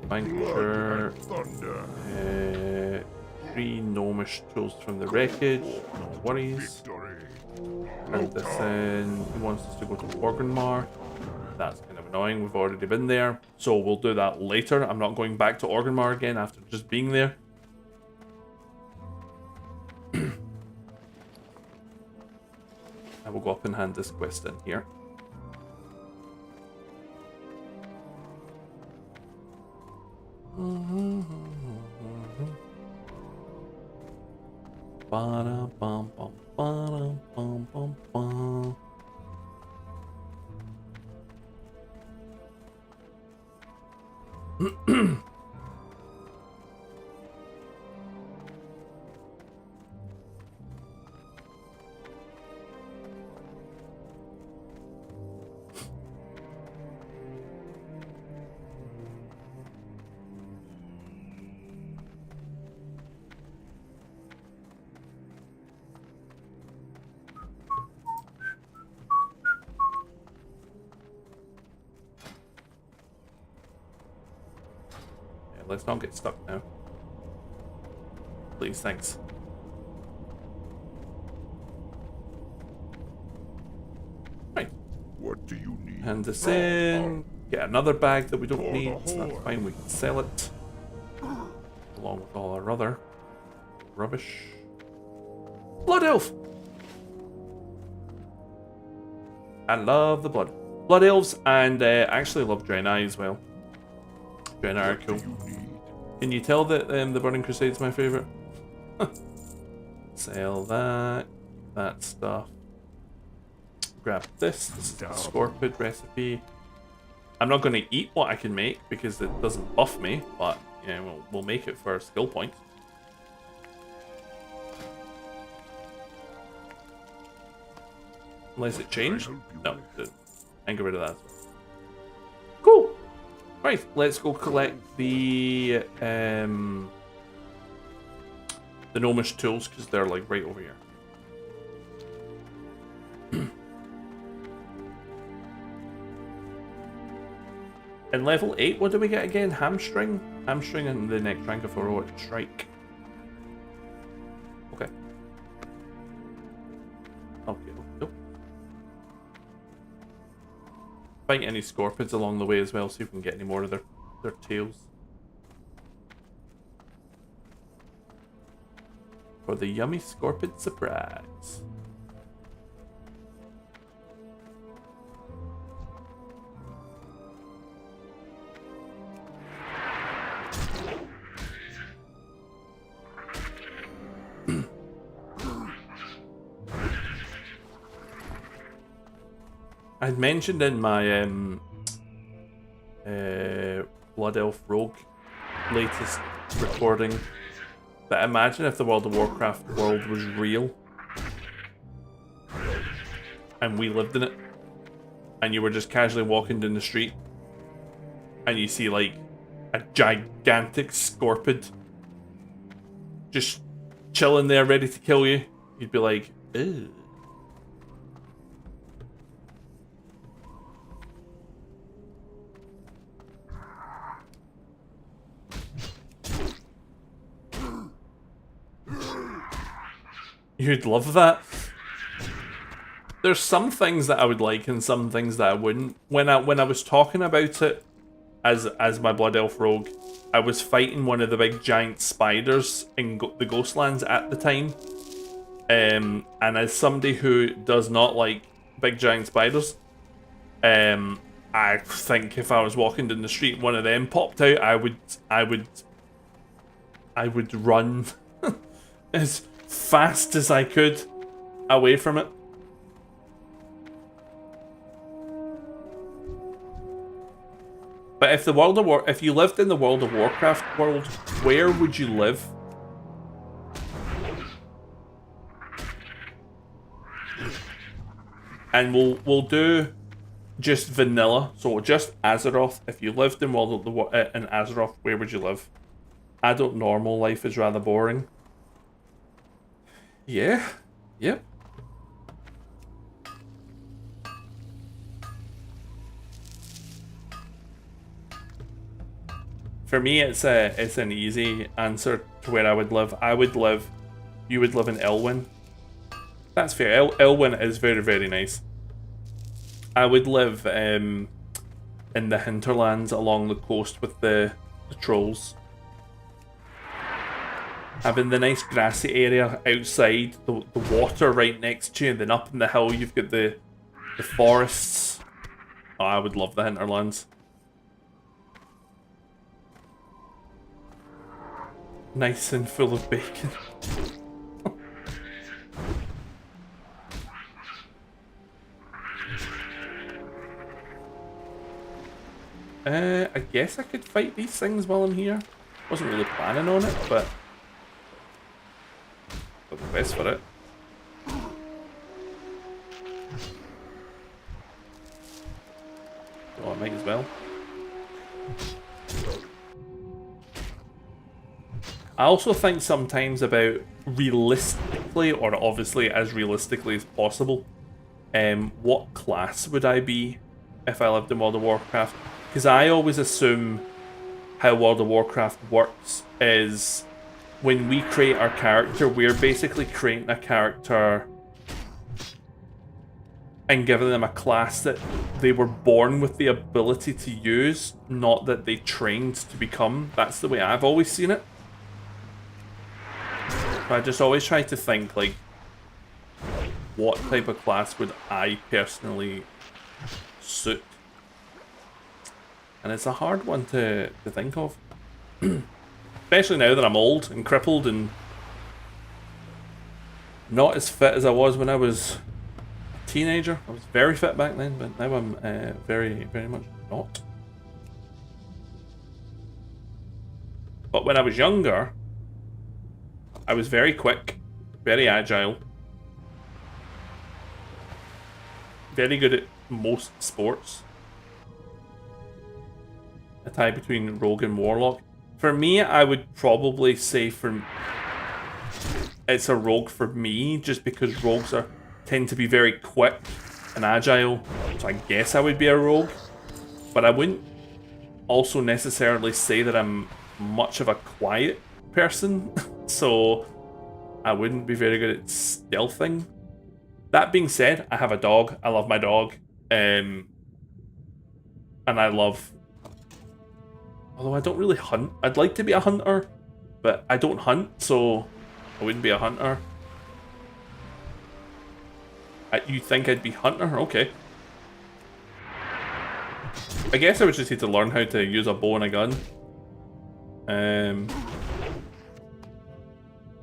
Banker, 3 gnomish tools from the wreckage, no worries. And this in, he wants us to go to Orgrimmar. That's kind of annoying, we've already been there. So we'll do that later. I'm not going back to Orgrimmar again after just being there. I will go up and hand this quest in here. Ba-da-bum-bum-ba-dum-bum-bum-bum. Let's not get stuck now. Please, thanks. Right. What do you need? Hand this in. Get another bag that we don't need. That's fine, we can sell it. Along with all our other rubbish. Blood Elf! I love the blood. Blood Elves, and I actually love Draenei as well. Draenei are cool. Can you tell that the Burning Crusade is my favourite? Sell that. That stuff. Grab this. This is the Scorpid recipe. I'm not going to eat what I can make because it doesn't buff me, but yeah, we'll make it for a skill point. Unless it changed? No, it didn't. I can get rid of that. Cool. Right, let's go collect the gnomish tools because they're like right over here. In level 8, what do we get again? Hamstring? Hamstring and the next rank of heroic strike. Okay. Okay, nope. Fight any scorpids along the way as well, so you can get any more of their tails. For the yummy scorpid surprise. I'd mentioned in my Blood Elf Rogue latest recording that imagine if the World of Warcraft world was real and we lived in it and you were just casually walking down the street and you see like a gigantic scorpid just chilling there ready to kill you, you'd be like, ew. You'd love that. There's some things that I would like and some things that I wouldn't. When I was talking about it as my Blood Elf Rogue, I was fighting one of the big giant spiders in the Ghostlands at the time. And as somebody who does not like big giant spiders, I think if I was walking down the street and one of them popped out, I would run as fast as I could away from it. But if if you lived in the World of Warcraft world, where would you live? And we'll do just vanilla, so just Azeroth. If you lived in in Azeroth, where would you live? Adult normal life is rather boring. Yeah. Yep. For me, it's an easy answer to where I would live. You would live in Elwyn. That's fair. Elwyn is very, very nice. I would live in the hinterlands along the coast with the trolls. Having the nice grassy area outside, the water right next to you, and then up in the hill you've got the forests. Oh, I would love the hinterlands. Nice and full of bacon. I guess I could fight these things while I'm here. Wasn't really planning on it, but got the best for it. Oh, I might as well. I also think sometimes about realistically, or obviously as realistically as possible, what class would I be if I lived in World of Warcraft? Because I always assume how World of Warcraft works is when we create our character, we're basically creating a character and giving them a class that they were born with the ability to use, not that they trained to become. That's the way I've always seen it. I just always try to think, like, what type of class would I personally suit? And it's a hard one to think of. Especially now that I'm old and crippled and not as fit as I was when I was a teenager. I was very fit back then, but now I'm very, very much not. But when I was younger, I was very quick, very agile, very good at most sports. A tie between rogue and warlock. For me, I would probably say it's a rogue for me, just because rogues tend to be very quick and agile. So I guess I would be a rogue, but I wouldn't also necessarily say that I'm much of a quiet person. So I wouldn't be very good at stealthing. That being said, I have a dog. I love my dog, and I love. Although I don't really hunt. I'd like to be a hunter, but I don't hunt, so I wouldn't be a hunter. You think I'd be hunter? Okay. I guess I would just need to learn how to use a bow and a gun.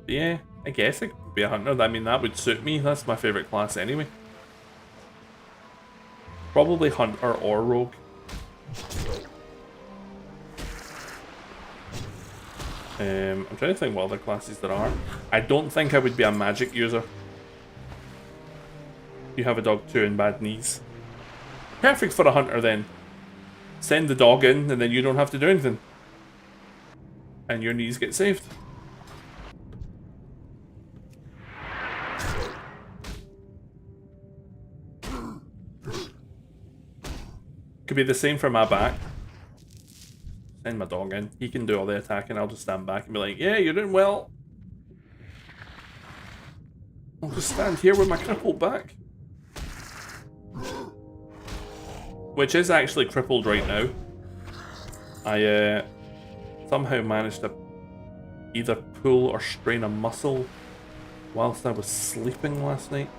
Yeah, I guess I could be a hunter. I mean, that would suit me. That's my favourite class anyway. Probably hunter or rogue. I'm trying to think what other classes there are. I don't think I would be a magic user. You have a dog too and bad knees. Perfect for a hunter then. Send the dog in and then you don't have to do anything. And your knees get saved. Could be the same for my back. Send my dog in. He can do all the attacking. I'll just stand back and be like, yeah, you're doing well. I'll just stand here with my crippled back. Which is actually crippled right now. I somehow managed to either pull or strain a muscle whilst I was sleeping last night.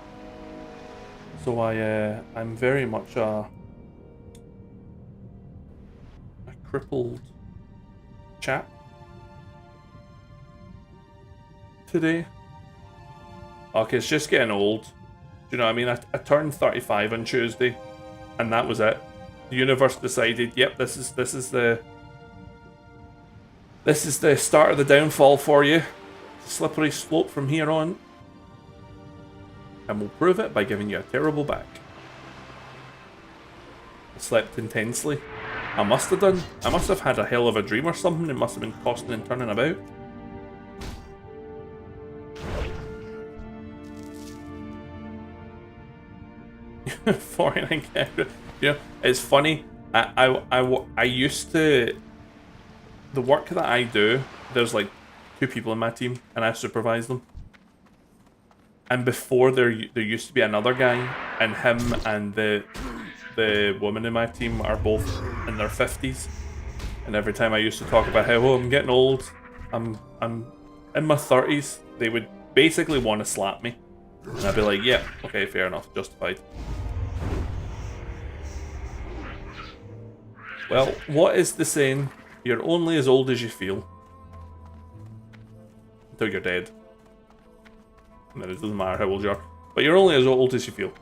So I'm very much a crippled chap today. Okay, it's just getting old. Do you know what I mean? I turned 35 on Tuesday, and that was it. The universe decided, yep, this is the start of the downfall for you. It's a slippery slope from here on. And we'll prove it by giving you a terrible back. I slept intensely. I must have done. I must have had a hell of a dream or something. It must have been tossing and turning about. You know, it's funny. I used to. The work that I do, there's like 2 people in my team, and I supervise them. And before there used to be another guy, and him and the woman in my team are both in their 50s. And every time I used to talk about how, oh, I'm getting old, I'm in my 30s, they would basically want to slap me. And I'd be like, yeah, okay, fair enough, justified. Well, what is the saying? You're only as old as you feel. Until you're dead. And then it doesn't matter how old you are. But you're only as old as you feel.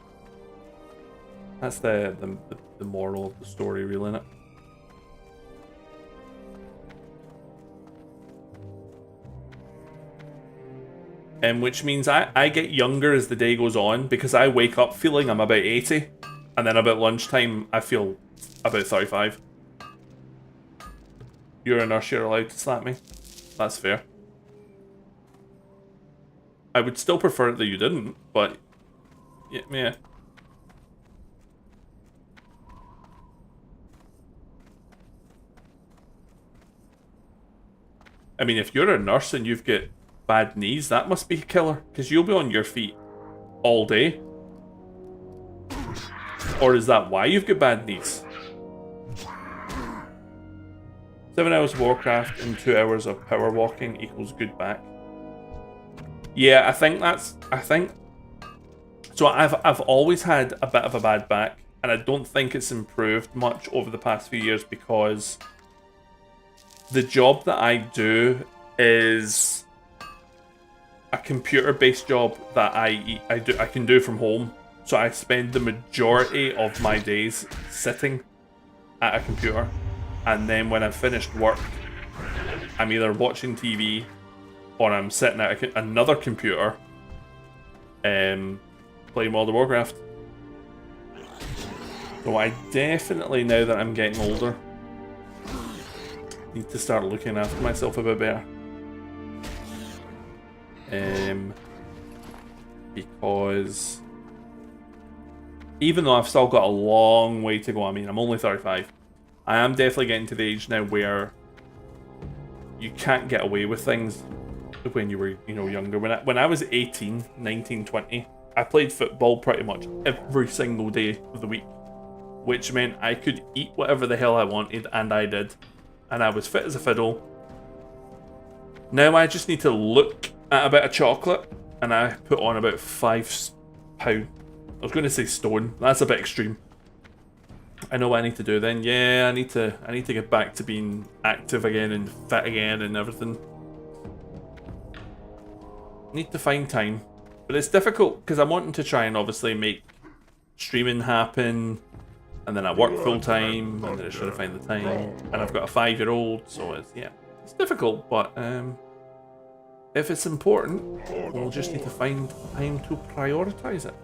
That's the moral of the story, really, isn't it? Which means I get younger as the day goes on because I wake up feeling I'm about 80, and then about lunchtime I feel about 35. You're a nurse, you're allowed to slap me. That's fair. I would still prefer it that you didn't, but yeah. I mean, if you're a nurse and you've got bad knees, that must be a killer, because you'll be on your feet all day. Or is that why you've got bad knees? 7 hours of Warcraft and 2 hours of power walking equals good back. Yeah, I think so. I've always had a bit of a bad back, and I don't think it's improved much over the past few years because the job that I do is a computer-based job that I can do from home. So I spend the majority of my days sitting at a computer, and then when I've finished work, I'm either watching TV or I'm sitting at another computer, playing World of Warcraft. So I definitely, now that I'm getting older, need to start looking after myself a bit better. Because even though I've still got a long way to go, I mean, I'm only 35, I am definitely getting to the age now where you can't get away with things when you were, younger. When I was 18, 19, 20, I played football pretty much every single day of the week, which meant I could eat whatever the hell I wanted, and I did. And I was fit as a fiddle. Now I just need to look at a bit of chocolate, and I put on about 5 pounds. I was going to say stone. That's a bit extreme. I know what I need to do then. Yeah, I need to get back to being active again and fit again and everything. Need to find time, but it's difficult because I'm wanting to try and obviously make streaming happen, and then I work full time, and then I try to find the time, and I've got a 5-year-old, so it's difficult. But if it's important, we'll just need to find time to prioritize it.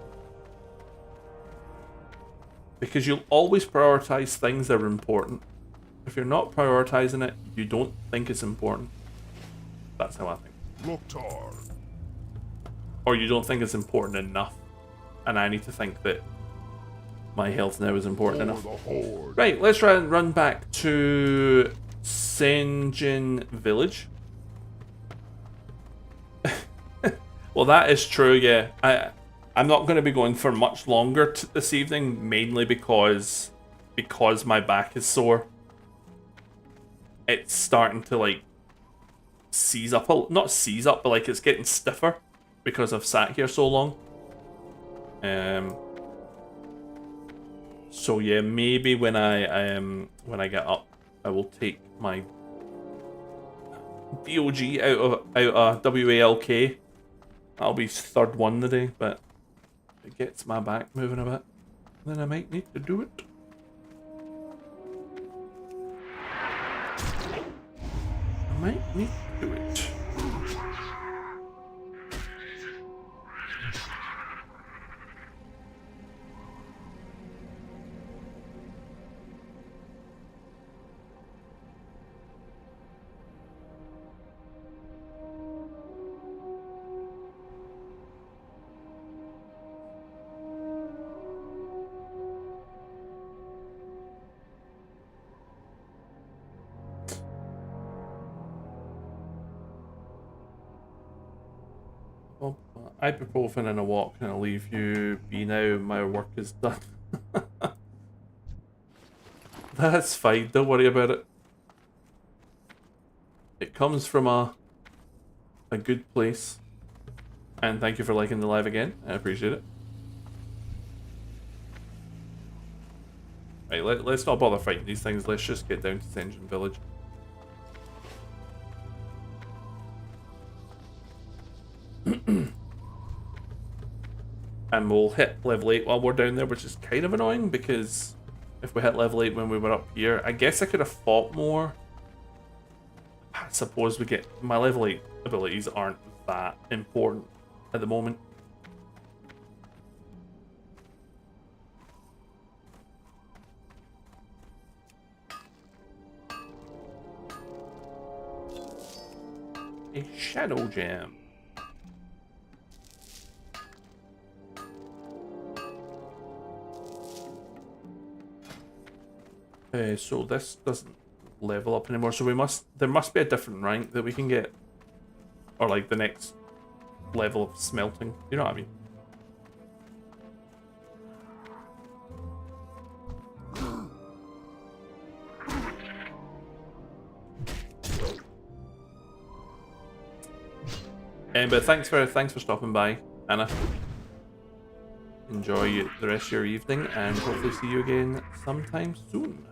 Because you'll always prioritize things that are important. If you're not prioritizing it, you don't think it's important. That's how I think. Or you don't think it's important enough. And I need to think that my health now is important enough. Right, let's try and run back to Senjin Village. Well, that is true, yeah. I'm not going to be going for much longer this evening, mainly because my back is sore. It's starting to like seize up, not seize up, but like it's getting stiffer because I've sat here so long. So yeah, maybe when I get up, I will take my DOG out of WALK. That'll be third one today, but if it gets my back moving a bit, then I might need to do it. I might need to do it. Ibuprofen and a walk, and I'll leave you be now. My work is done. That's fine, don't worry about it. It comes from a a good place. And thank you for liking the live again. I appreciate it. Right, let's not bother fighting these things. Let's just get down to Tenjin Village. And we'll hit level 8 while we're down there, which is kind of annoying because if we hit level 8 when we were up here, I guess I could have fought more. I suppose we get... My level 8 abilities aren't that important at the moment. A Shadow Gem. So this doesn't level up anymore, so there must be a different rank that we can get. Or like the next level of smelting. You know what I mean? But thanks for stopping by, Anna. Enjoy the rest of your evening, and hopefully see you again sometime soon.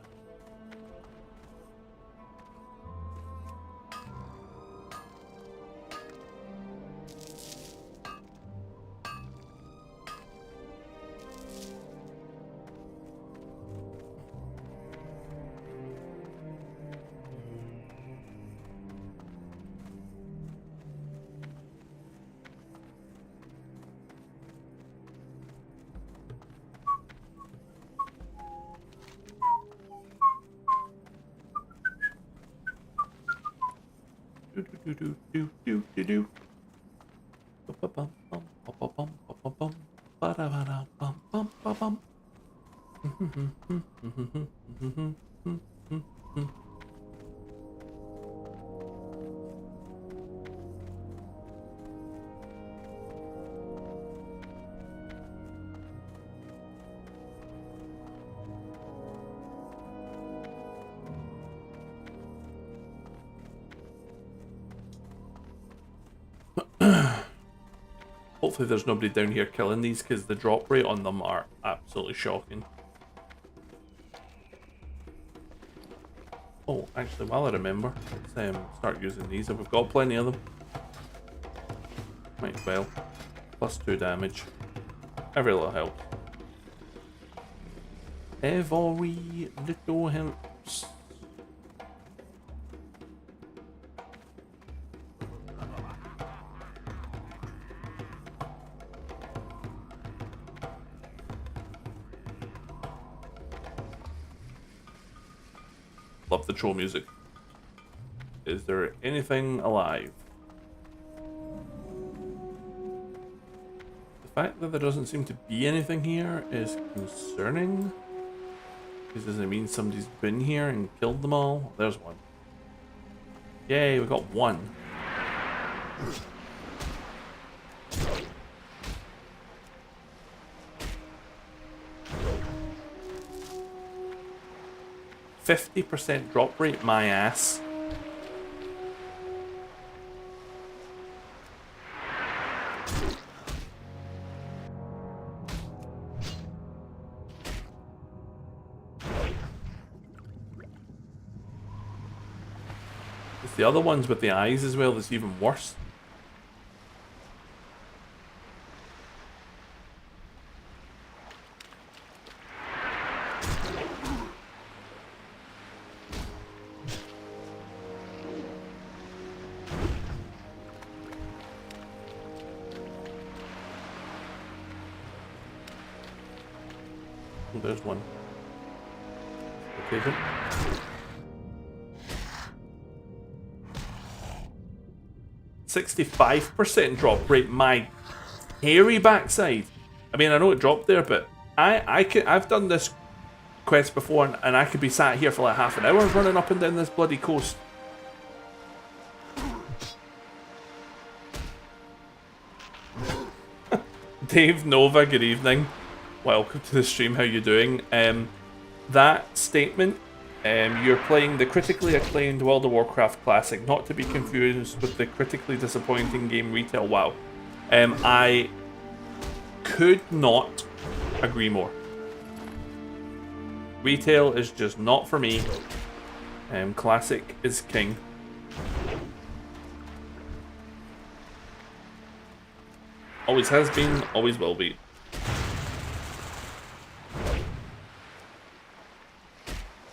Hopefully there's nobody down here killing these, because the drop rate on them are absolutely shocking. Oh, actually, while I remember, let's start using these. We've got plenty of them. Might as well. +2 damage. Every little helps. Every little helps. Love the troll music. Is there anything alive? The fact that there doesn't seem to be anything here is concerning. Because does it mean somebody's been here and killed them all? There's one. Yay, we got one. %50 drop rate, my ass. It's the other ones with the eyes as well that's even worse. Oh, there's one. We'll take it. %65 drop rate, my hairy backside. I mean, I know it dropped there, but I've done this quest before, and I could be sat here for like half an hour running up and down this bloody coast. Dave Nova, good evening. Welcome to the stream. How you doing? That statement You're playing the critically acclaimed World of Warcraft Classic, not to be confused with the critically disappointing game Retail WoW. I could not agree more. Retail is just not for me. Classic is king. Always has been, always will be.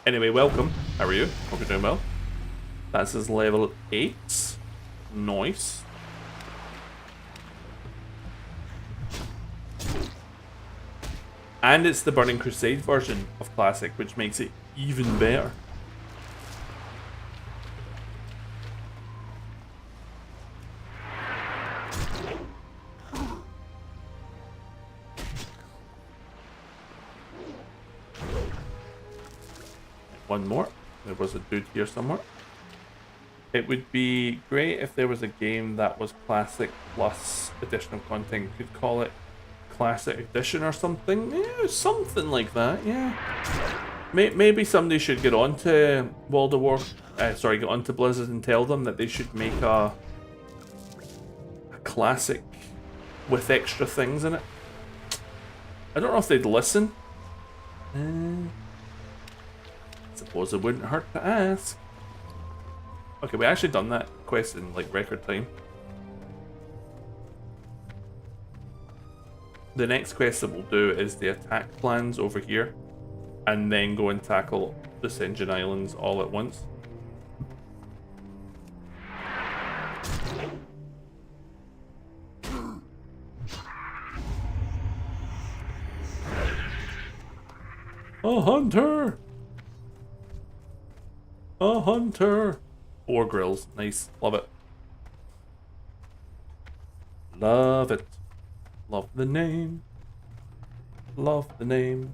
Anyway, welcome. How are you? Hope you're doing well. That's his level 8. Nice. And it's the Burning Crusade version of Classic, which makes it even better. One more. There was a dude here somewhere. It would be great if there was a game that was Classic plus additional content. You could call it Classic Edition or something. Yeah, something like that, yeah. Maybe somebody should get on to World of War... get on to Blizzard and tell them that they should make a Classic with extra things in it. I don't know if they'd listen. Suppose it wouldn't hurt to ask. Okay, we actually done that quest in like record time. The next quest that we'll do is the attack plans over here, and then go and tackle the Sinjin Islands all at once. A hunter! A hunter! 4 grills. Nice. Love it. Love it. Love the name. Love the name.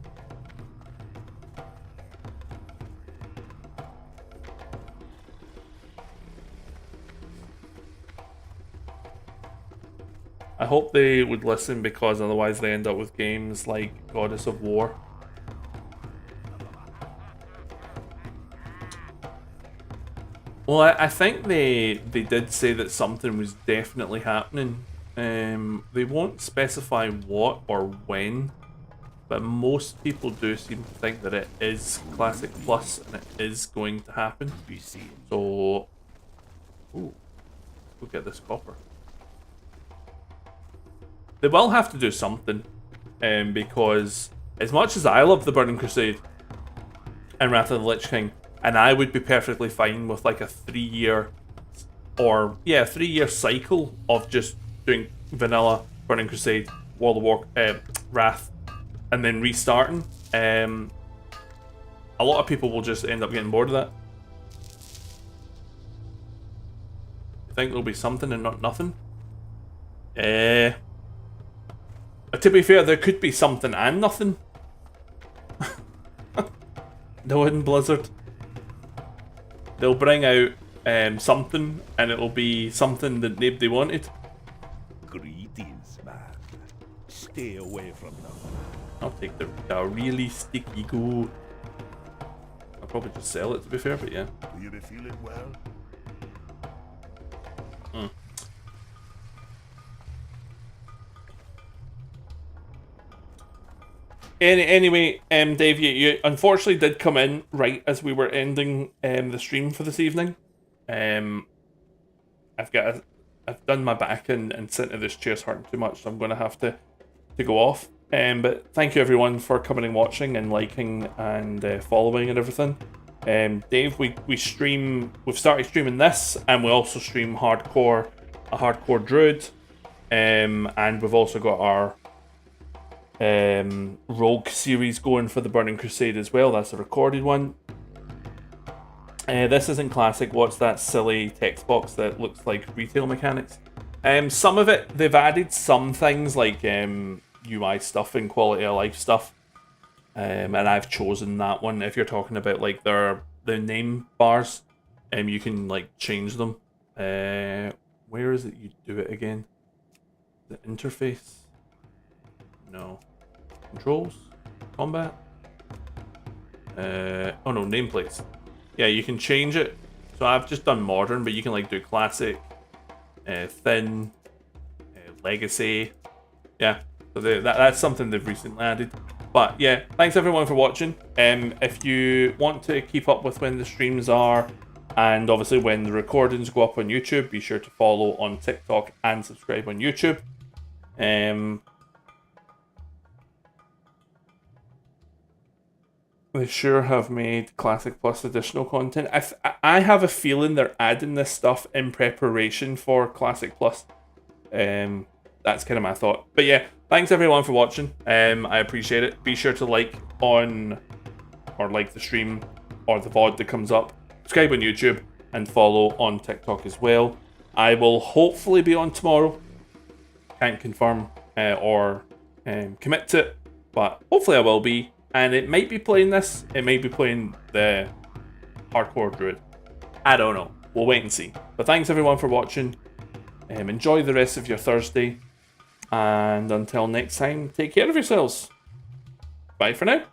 I hope they would listen, because otherwise they end up with games like Goddess of War. Well, I think they did say that something was definitely happening. They won't specify what or when, but most people do seem to think that it is Classic Plus and it is going to happen. So, ooh, we'll get this copper. They will have to do something, because as much as I love the Burning Crusade and Wrath of the Lich King, and I would be perfectly fine with like a 3-year cycle of just doing vanilla, Burning Crusade, World of War, Wrath, and then restarting. A lot of people will just end up getting bored of that. I think there'll be something and not nothing. To be fair, there could be something and nothing. No, in Blizzard. They'll bring out something, and it'll be something that nobody wanted. Greetings, man. Stay away from them. I'll take the really sticky go. I'll probably just sell it, to be fair, but yeah. Will you be feeling well? Anyway, Dave, you unfortunately did come in right as we were ending the stream for this evening. I've done my back and sitting in this chair's hurting too much, so I'm going to have to go off. But thank you everyone for coming and watching and liking and following and everything. Dave, we've started streaming this, and we also stream a hardcore druid, and we've also got our Rogue series going for the Burning Crusade as well. That's a recorded one. This isn't Classic. What's that silly text box that looks like retail mechanics? Some of it, they've added some things like UI stuff and quality of life stuff, and I've chosen that one. If you're talking about like their name bars, you can like change them. Where is it you do it again? The interface? No. Controls? Combat? Oh no, nameplates. Yeah, you can change it. So I've just done modern, but you can like do classic, thin, legacy. Yeah, so that's something they've recently added. But yeah, thanks everyone for watching. If you want to keep up with when the streams are, and obviously when the recordings go up on YouTube, be sure to follow on TikTok and subscribe on YouTube. They sure have made Classic Plus additional content. I have a feeling they're adding this stuff in preparation for Classic Plus. That's kind of my thought. But yeah, thanks everyone for watching. I appreciate it. Be sure to like the stream or the VOD that comes up. Subscribe on YouTube and follow on TikTok as well. I will hopefully be on tomorrow. Can't confirm or commit to it, but hopefully I will be. And it might be playing this. It might be playing the Hardcore Druid. I don't know. We'll wait and see. But thanks everyone for watching. Enjoy the rest of your Thursday. And until next time, take care of yourselves. Bye for now.